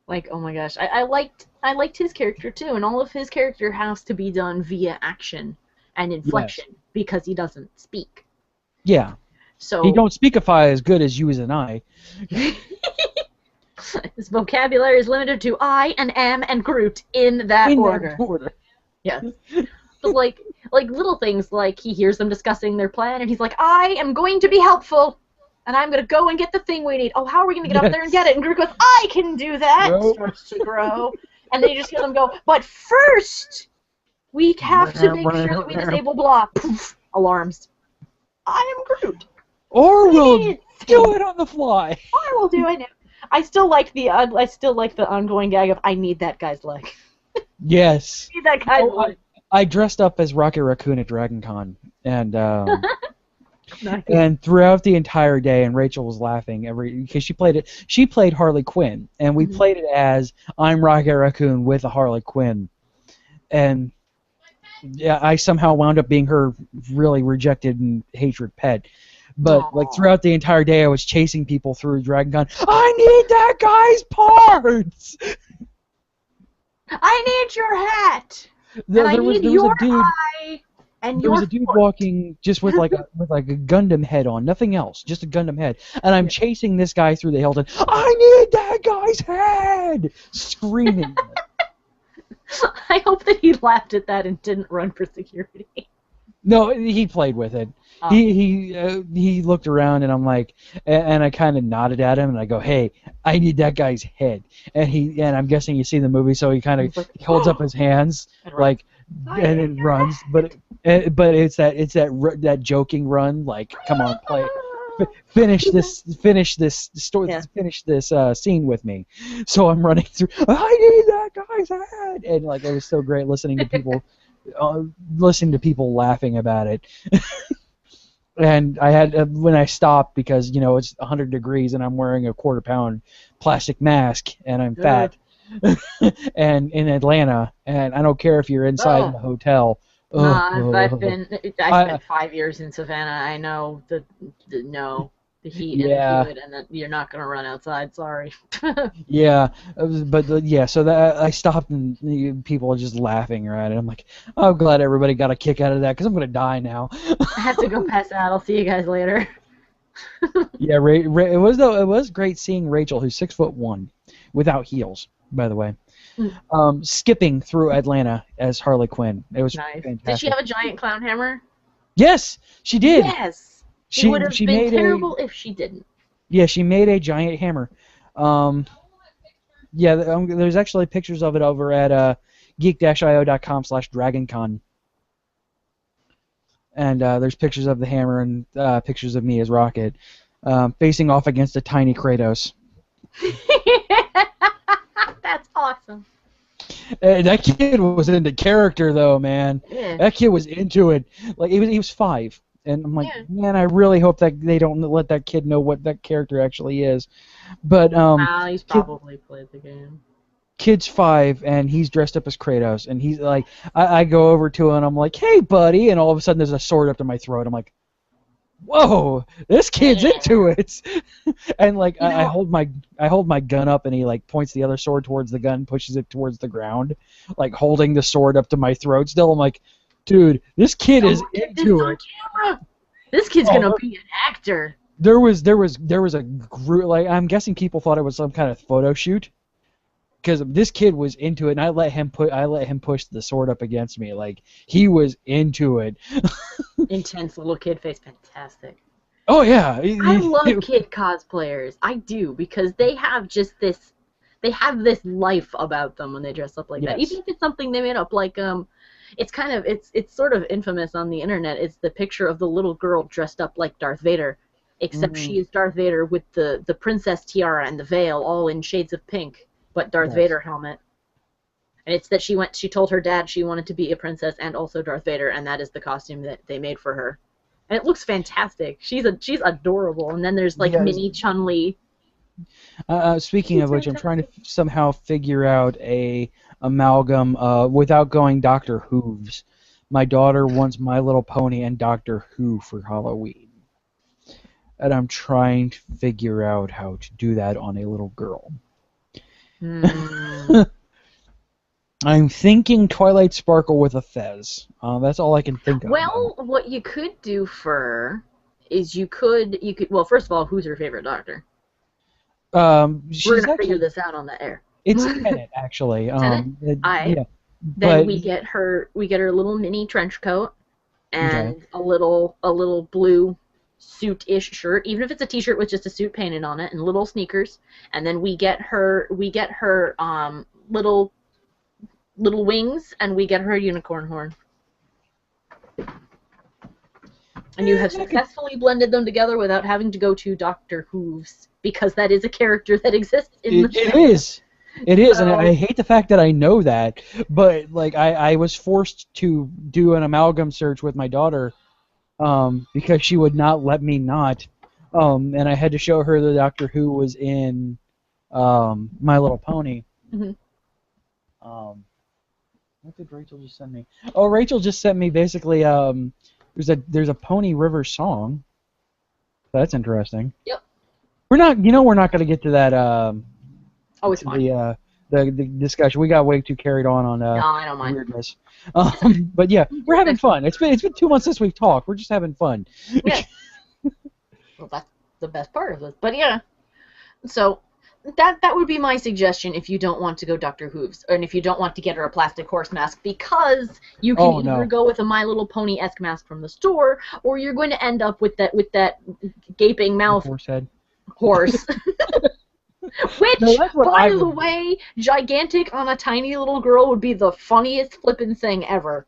Like, oh my gosh, I liked his character too, and all of his character has to be done via action and inflection because he doesn't speak. Yeah. So He don't speakify as good as you and I. his vocabulary is limited to I and am and Groot in that In order. that order. Yes. But like little things like he hears them discussing their plan and he's like, I am going to be helpful and I'm gonna go and get the thing we need. Oh, how are we gonna get up there and get it? And Groot goes, I can do that. Nope. Starts to grow. And then you just hear them go, but first we have to make sure that we disable blah. Poof, alarms. I am Groot. Or we'll do it on the fly. I will do it. I still like the ongoing gag of I need that guy's leg. Yes. I need that guy's leg. I dressed up as Rocket Raccoon at Dragon Con, and Nice. and throughout the entire day, and Rachel was laughing because she played Harley Quinn, and we played it as I'm Rocket Raccoon with a Harley Quinn, and yeah, I somehow wound up being her really rejected and hatred pet. But like throughout the entire day, I was chasing people through Dragon Con. I need that guy's parts. I need your hat. There I was need a your dude. eye and There your was a dude foot. walking just with like a Gundam head on, nothing else, just a Gundam head. And I'm chasing this guy through the Hilton. I need that guy's head, screaming. I hope that he laughed at that and didn't run for security. No, he played with it. Oh. He looked around and I'm like, and I kind of nodded at him and I go, hey, I need that guy's head. And I'm guessing you see the movie, so he kind of holds up his hands like, and it runs. But it's that joking run, like, come on, play. Finish this story. Yeah. Finish this scene with me. So I'm running through. I need that guy's head, and like it was so great listening to people laughing about it. And I had when I stopped because it's 100 degrees and I'm wearing a quarter-pound plastic mask and I'm fat, and in Atlanta, and I don't care if you're inside in a hotel. I spent 5 years in Savannah. I know the heat and the humid, and that you're not gonna run outside. Sorry. Yeah, but so that I stopped and people are just laughing at it. I'm like, I'm glad everybody got a kick out of that because I'm gonna die now. I have to go pass out. I'll see you guys later. Yeah, it was great seeing Rachel, who's 6'1", without heels, by the way. Skipping through Atlanta as Harley Quinn. It was nice. fantastic. Did she have a giant clown hammer? Yes, she did. Yes. It would have been terrible if she didn't. Yeah, she made a giant hammer. There's actually pictures of it over at geek-io.com/DragonCon. And there's pictures of the hammer and pictures of me as Rocket facing off against a tiny Kratos. That's awesome. That kid was into character, though, man. Yeah. That kid was into it. Like he was 5, and I'm like, man, I really hope that they don't let that kid know what that character actually is. But He's probably played the game. Kid's 5, and he's dressed up as Kratos, and he's like, I go over to him, and I'm like, hey, buddy, and all of a sudden there's a sword up to my throat. I'm like, whoa, this kid's into it. And like I hold my gun up and he like points the other sword towards the gun, pushes it towards the ground, like holding the sword up to my throat still. I'm like, dude, this kid is into it. Camera. This kid's gonna be an actor. There was a group, like I'm guessing people thought it was some kind of photo shoot. Because this kid was into it, and I let him push the sword up against me. Like he was into it. Intense little kid face, fantastic. Oh yeah, I love kid cosplayers. I do, because they have this life about them when they dress up like that. Even if it's something they made up, like it's sort of infamous on the internet. It's the picture of the little girl dressed up like Darth Vader, except she is Darth Vader with the princess tiara and the veil, all in shades of pink. But Darth Vader helmet, and it's that she told her dad she wanted to be a princess and also Darth Vader, and that is the costume that they made for her, and it looks fantastic. She's adorable, and then there's like mini Chun-Li. Speaking of which, I'm trying to somehow figure out a amalgam without going Doctor Who's. My daughter wants My Little Pony and Doctor Who for Halloween, and I'm trying to figure out how to do that on a little girl. I'm thinking Twilight Sparkle with a fez. That's all I can think of. Well, what you could do for is you could well, first of all, who's your favorite Doctor? She's We're gonna actually, figure this out on the air. it's Tenet actually. Tenet? Yeah, Then but we get her little mini trench coat okay. and a little blue suit-ish shirt, even if it's a t-shirt with just a suit painted on it, and little sneakers. And then we get her little wings, and we get her a unicorn horn. And you have successfully blended them together without having to go to Doctor Who's, because that is a character that exists in the show. It is. It is, and So- I hate the fact that I know that, but like I was forced to do an amalgam search with my daughter, because she would not let me not, and I had to show her the Doctor Who was in, My Little Pony. Mhm. What did Rachel just send me? Oh, Rachel just sent me basically there's a Pony River song. That's interesting. Yep. We're not going to get to that. Oh, it's fine. The discussion. We got way too carried on No, I don't mind. weirdness. But yeah, we're having fun. It's been 2 months since we've talked. We're just having fun. Yeah. Well, that's the best part of it. But yeah, so that would be my suggestion if you don't want to go Doctor Who's, and if you don't want to get her a plastic horse mask, because you can either go with a My Little Pony-esque mask from the store, or you're going to end up with that gaping mouth Horse head. horse. Which, No, that's what by I the would- way, gigantic on a tiny little girl would be the funniest flippin' thing ever.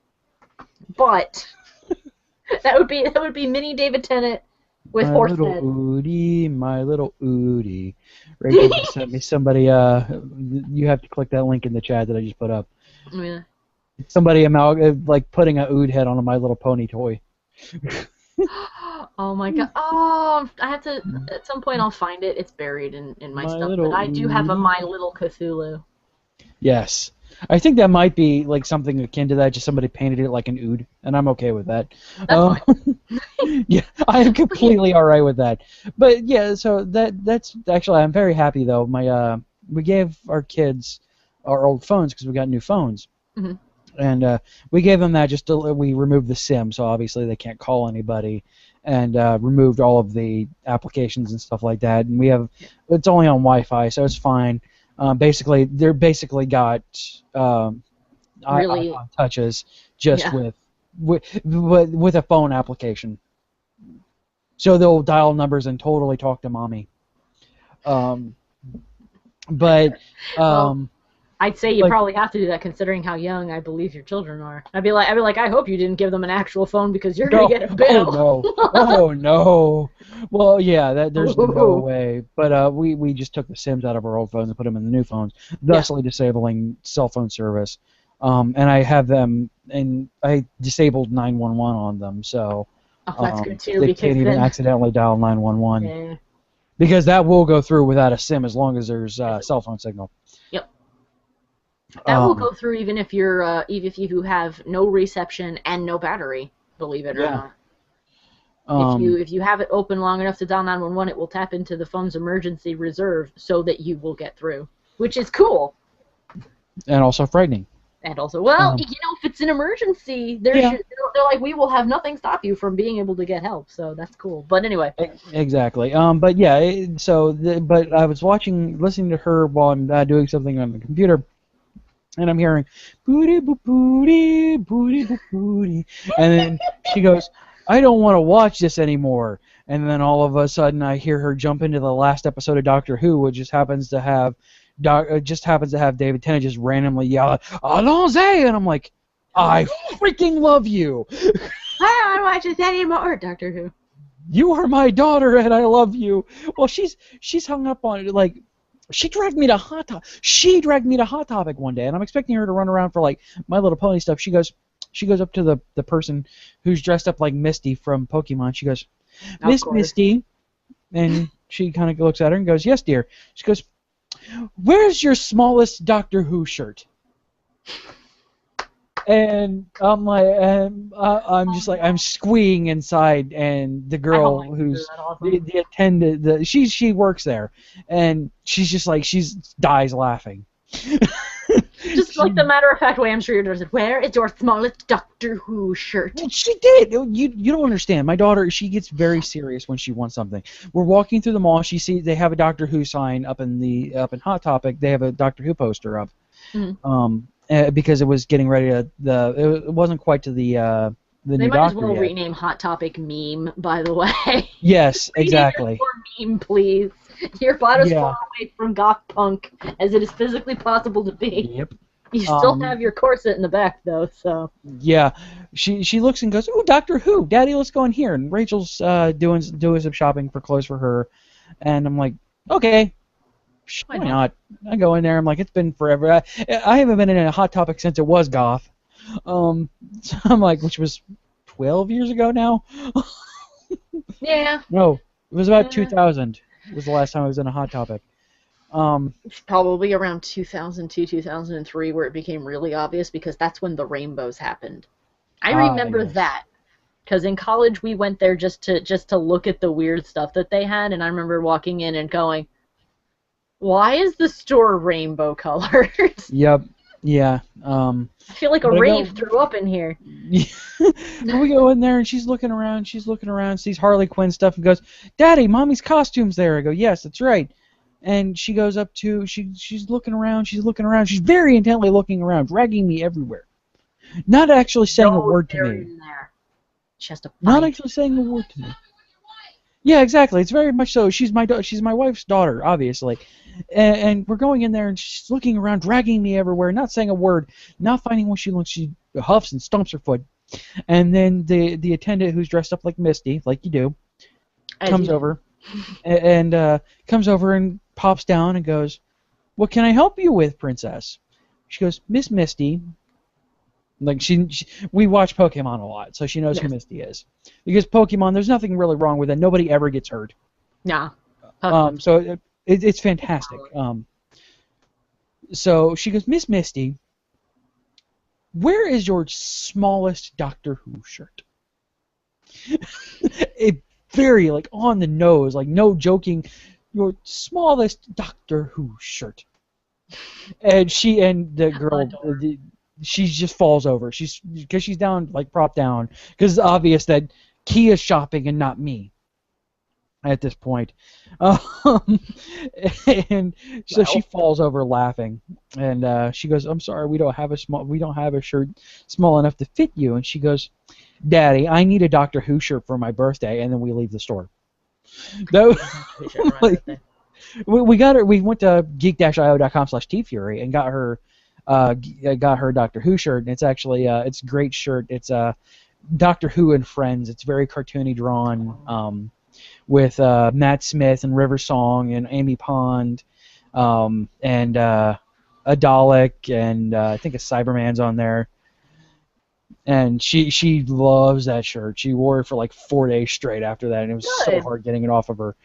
But that would be mini David Tennant with My horse little head. Oodie, my little Oodie. Rachel just sent me somebody. You have to click that link in the chat that I just put up. Yeah. Somebody like putting a Ood head on a My Little Pony toy. Oh my god. Oh, I have to. At some point, I'll find it. It's buried in my My stuff. Little But I do have a Oodie. My Little Cthulhu. Yes. I think that might be like something akin to that, just somebody painted it like an ood, and I'm okay with that. That's Yeah, I am completely alright with that. But yeah, so that's actually, I'm very happy though. We gave our kids our old phones because we got new phones. Mhm. And we gave them that we removed the SIM, so obviously they can't call anybody, and removed all of the applications and stuff like that. And it's only on Wi-Fi, so it's fine. They're basically got Really? iPod touches just Yeah. with a phone application. So they'll dial numbers and totally talk to mommy. But I'd say you like- probably have to do that, considering how young I believe your children are. I'd be like, I hope you didn't give them an actual phone, because you're gonna get a bill. Oh no! Oh no! Well, yeah, there's no way. But we just took the SIMs out of our old phones and put them in the new phones, thusly disabling cell phone service. And I have them, and I disabled 911 on them, so Oh, that's good too, they because can't even then, accidentally dial 911 yeah. because that will go through without a SIM as long as there's cell phone signal. That will Um, go through even if you have no reception and no battery. Believe it or Yeah. not. If you have it open long enough to dial 911, it will tap into the phone's emergency reserve so that you will get through, which is cool. And also frightening. And also, if it's an emergency, they're like, we will have nothing stop you from being able to get help. So that's cool. But anyway, Exactly. But yeah, but I was listening to her while I'm doing something on the computer, and I'm hearing booty boop booty booty boop booty, and then she goes, "I don't want to watch this anymore." And then all of a sudden, I hear her jump into the last episode of Doctor Who, which just happens to have David Tennant just randomly yell, "Allons-y!" And I'm like, I freaking love you. I don't want to watch this anymore, Doctor Who. You are my daughter, and I love you. Well, she's hung up on it. Like, she dragged me to Hot Topic one day, and I'm expecting her to run around for like My Little Pony stuff. She goes up to the person who's dressed up like Misty from Pokemon. She goes, "Miss Misty," and she kind of looks at her and goes, "Yes, dear." She goes, "Where's your smallest Doctor Who shirt?" And I'm like, I'm just like, I'm squeeing inside, and the girl who's the attendant, she works there, and she's just like, dies laughing. Just like the matter-of-fact way I'm sure your daughter said, "Where is your smallest Doctor Who shirt?" Well, she did. You don't understand. My daughter, she gets very serious when she wants something. We're walking through the mall. She sees they have a Doctor Who sign up in Hot Topic. They have a Doctor Who poster up. Because it was getting ready to it wasn't quite to the They new might as Doctor well yet. rename Hot Topic Meme, by the way. Yes, Rename exactly. it for Meme, please. You're about as Yeah. far away from goth punk as it is physically possible to be. Yep. You still have your corset in the back, though, so. Yeah. She looks and goes, "Ooh, Doctor Who, Daddy, let's go in here." And Rachel's doing some shopping for clothes for her, and I'm like, okay. Why not? I go in there. I'm like, it's been forever. I haven't been in a Hot Topic since it was goth. So I'm like, which was 12 years ago now. Yeah. No, it was about 2000. Was the last time I was in a Hot Topic. Probably around 2002, 2003, where it became really obvious because that's when the rainbows happened. I remember that. Because in college we went there just to look at the weird stuff that they had, and I remember walking in and going, "Why is the store rainbow colored?" Yep. Yeah. I feel like a rave threw up in here. We go in there and she's looking around, sees Harley Quinn stuff and goes, "Daddy, Mommy's costume's there." I go, "Yes, that's right." And she goes up to, she's looking around, she's very intently looking around, dragging me everywhere. Not actually saying a word to me. Not actually saying a word to me. Yeah, exactly. It's very much so. She's my wife's daughter, obviously. And we're going in there, and she's looking around, dragging me everywhere, not saying a word, not finding what she wants. She huffs and stomps her foot. And then the attendant, who's dressed up like Misty, like you do, comes over and pops down and goes, "What can I help you with, Princess?" She goes, "Miss Misty." Like we watch Pokemon a lot, so she knows who Misty is. Because Pokemon, there's nothing really wrong with it. Nobody ever gets hurt. Nah. So it's fantastic. So she goes, "Miss Misty, where is your smallest Doctor Who shirt?" It very on the nose, no joking. Your smallest Doctor Who shirt. And the girl, she just falls over. Because she's down, propped down. Because it's obvious that Kia's shopping and not me at this point. And so she falls over laughing, and she goes, "I'm sorry, we don't have a shirt small enough to fit you." And she goes, "Daddy, I need a Doctor Who shirt for my birthday," and then we leave the store. We got her. We went to geek-io.com/tfury and got her Doctor Who shirt, and it's actually it's a great shirt. It's Doctor Who and Friends. It's very cartoony drawn, with Matt Smith and River Song and Amy Pond, and a Dalek, and I think a Cyberman's on there. And she loves that shirt. She wore it for 4 days straight after that, and it was so hard getting it off of her.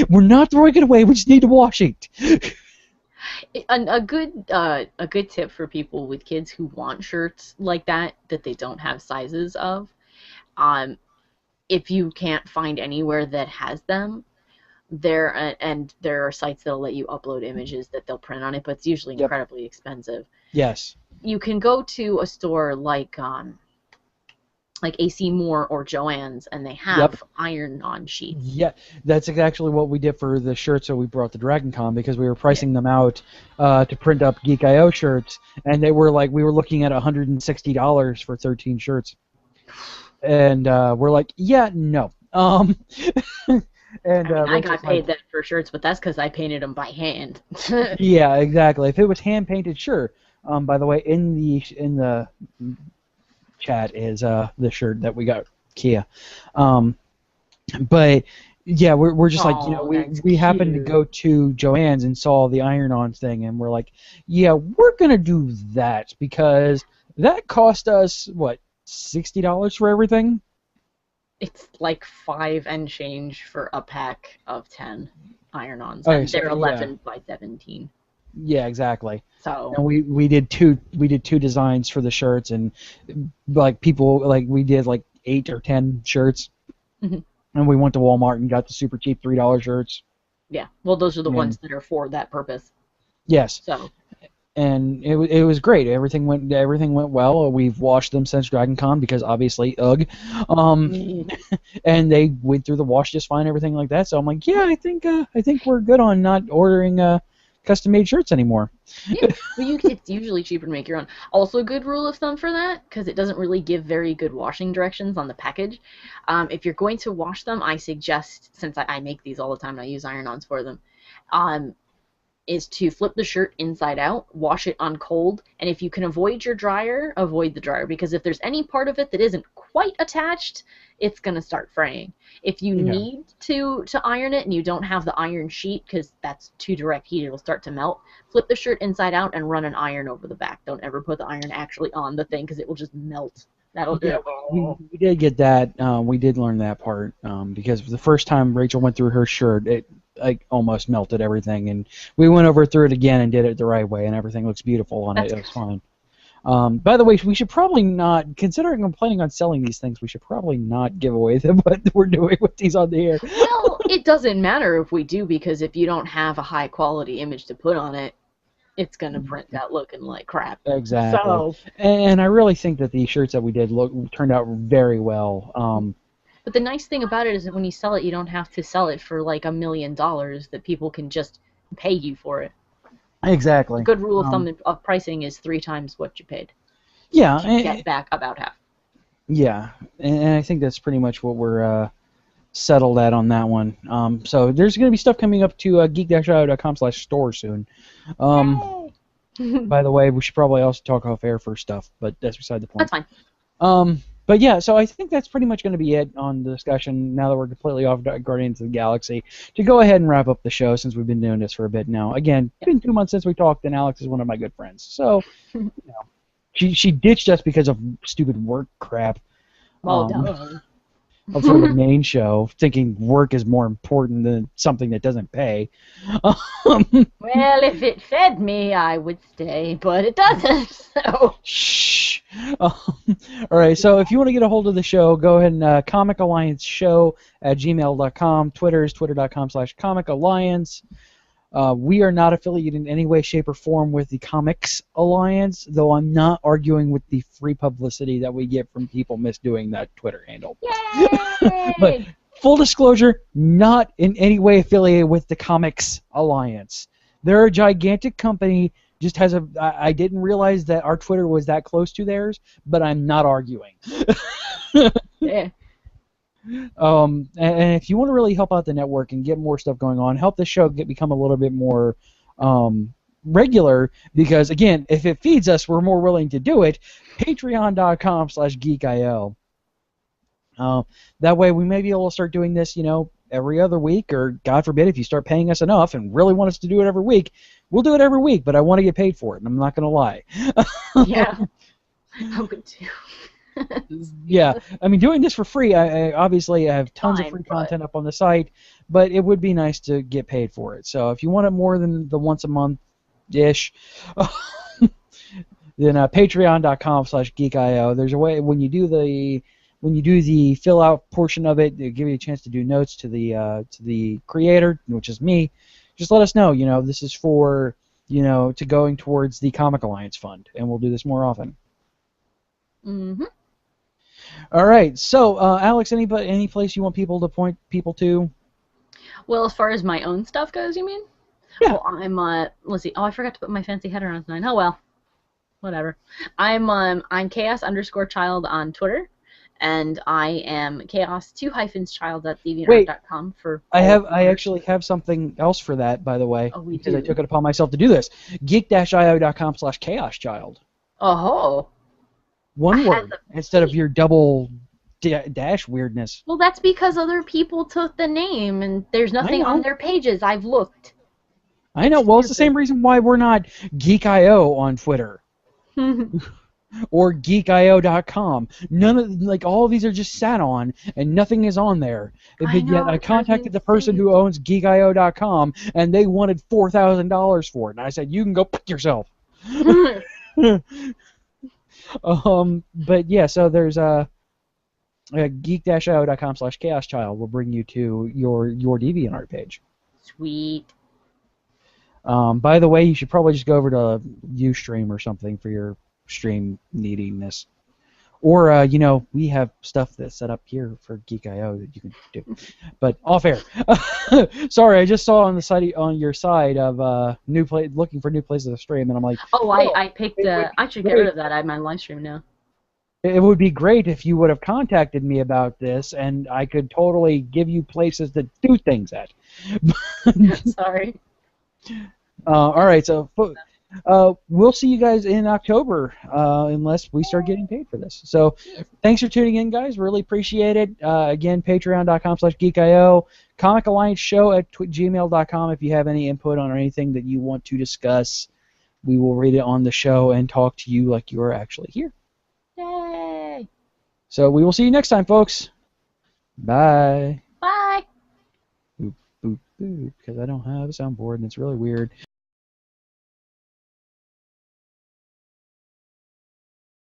We're not throwing it away. We just need to wash it. A good tip for people with kids who want shirts like that they don't have sizes of, if you can't find anywhere that has them, there are sites that'll let you upload images that they'll print on it, but it's usually incredibly expensive. Yes. You can go to a store like AC Moore or Joann's, and they have iron-on sheets. Yeah, that's actually what we did for the shirts that we brought to Dragon Con, because we were pricing them out to print up Geek.io shirts, and they were we were looking at $160 for 13 shirts. And we're like, yeah, no. And I got paid that for shirts, but that's because I painted them by hand. Yeah, exactly. If it was hand painted, sure. By the way, in the chat is the shirt that we got, Kia. But yeah, we're just we happened to go to Joann's and saw the iron-on thing, and we're like, yeah, we're gonna do that because that cost us what, $60 for everything. It's like $5 and change for a pack of 10 iron-ons, Okay, and they're 11 by 17. Yeah, exactly. So and we did two designs for the shirts, and people we did 8 or 10 shirts, and we went to Walmart and got the super cheap $3 shirts. Yeah, well, those are the ones that are for that purpose. Yes. So and it was great. Everything went well. We've washed them since Dragon Con because obviously, ugh. And they went through the wash just fine, everything like that. So I'm like, yeah, I think we're good on not ordering custom-made shirts anymore. Yeah, well, it's usually cheaper to make your own. Also, a good rule of thumb for that, because it doesn't really give very good washing directions on the package. If you're going to wash them, I suggest, since I make these all the time and I use iron-ons for them, is to flip the shirt inside out, wash it on cold, and if you can avoid your dryer, avoid the dryer, because if there's any part of it that isn't quite attached, it's going to start fraying. If you need to iron it and you don't have the iron sheet, because that's too direct heat, it'll start to melt, flip the shirt inside out and run an iron over the back. Don't ever put the iron actually on the thing, because it will just melt. That'll do it. We did get that. We did learn that part because the first time Rachel went through her shirt, it almost melted everything, and we went over through it again and did it the right way, and everything looks beautiful on it. It was fine. By the way, we should probably not, considering I'm planning on selling these things, we should probably not give away what we're doing with these on the air. Well, it doesn't matter if we do, because if you don't have a high quality image to put on it, it's going to print out looking like crap. Exactly. So, and I really think that the shirts that we did turned out very well. But the nice thing about it is that when you sell it, you don't have to sell it for like $1 million, that people can just pay you for it. Exactly. A good rule of thumb of pricing is 3 times what you paid. Yeah. You get back about half. Yeah, and I think that's pretty much what we're settled at on that one. So there's going to be stuff coming up to geek-io.com/store soon. By the way, we should probably also talk off air for stuff, but that's beside the point. That's fine. But yeah, so I think that's pretty much going to be it on the discussion now that we're completely off Guardians of the Galaxy. To go ahead and wrap up the show, since we've been doing this for a bit now. Again, it's been 2 months since we talked, and Alex is one of my good friends. So, she ditched us because of stupid work crap. Well done. For the main show, thinking work is more important than something that doesn't pay. Well, if it fed me, I would stay, but it doesn't. So. Shh. All right, so if you want to get a hold of the show, go ahead and comicallianceshow@gmail.com. Twitter is twitter.com/comicalliance. We are not affiliated in any way, shape, or form with the Comics Alliance, though I'm not arguing with the free publicity that we get from people misdoing that Twitter handle. Yay! But full disclosure, not in any way affiliated with the Comics Alliance. They're a gigantic company. Just has I didn't realize that our Twitter was that close to theirs, but I'm not arguing. Yeah. And if you want to really help out the network and get more stuff going on, help the show become a little bit more regular, because again, if it feeds us, we're more willing to do it. Patreon.com/geekio. That way we may be able to start doing this, every other week, or God forbid, if you start paying us enough and really want us to do it every week, we'll do it every week, but I want to get paid for it, and I'm not going to lie. Yeah. I would too. Yeah, I mean, doing this for free, I obviously have tons of free content up on the site, but it would be nice to get paid for it. So if you want it more than the once a month-ish, then patreon.com/geekio. There's a way when you do the fill out portion of it, they give you a chance to do notes to the creator, which is me. Just let us know, this is for, to going towards the Comic Alliance Fund, and we'll do this more often. Mm-hmm. All right, so Alex, any place you want people to point people to? Well, as far as my own stuff goes, you mean? Yeah. Well, I'm let's see. Oh, I forgot to put my fancy header on tonight. Oh well, whatever. I'm chaos_child on Twitter, and I am chaos2-child@deviantart.com for. I actually have something else for that, by the way, because I took it upon myself to do this. geek-io.com/chaoschild. Oh. One word instead of your double dash weirdness. Well, that's because other people took the name, and there's nothing on their pages. I've looked. I know. Well, it's the same reason why we're not Geek.io on Twitter. Or geekio.com. None of all of these are just sat on, and nothing is on there. Yet I contacted the person who owns geekio.com, and they wanted $4,000 for it, and I said, "You can go pick yourself." But yeah, so there's geek-io.com/chaoschild will bring you to your DeviantArt page. Sweet. By the way, you should probably just go over to Ustream or something for your stream neediness. Or, we have stuff that's set up here for Geek.io that you can do. But off air. Sorry, I just saw on your side of looking for new places to stream, and I'm like, Oh, I picked. I should get rid of that. I have my live stream now. it would be great if you would have contacted me about this, and I could totally give you places to do things at. Sorry. All right, so we'll see you guys in October, unless we start getting paid for this. So thanks for tuning in, guys. Really appreciate it. Again, patreon.com/geekio, comicaliceshow@gmail.com if you have any input on anything that you want to discuss. We will read it on the show and talk to you like you are actually here. Yay! So we will see you next time, folks. Bye. Bye. Boop, boop, boop, because I don't have a soundboard, and it's really weird.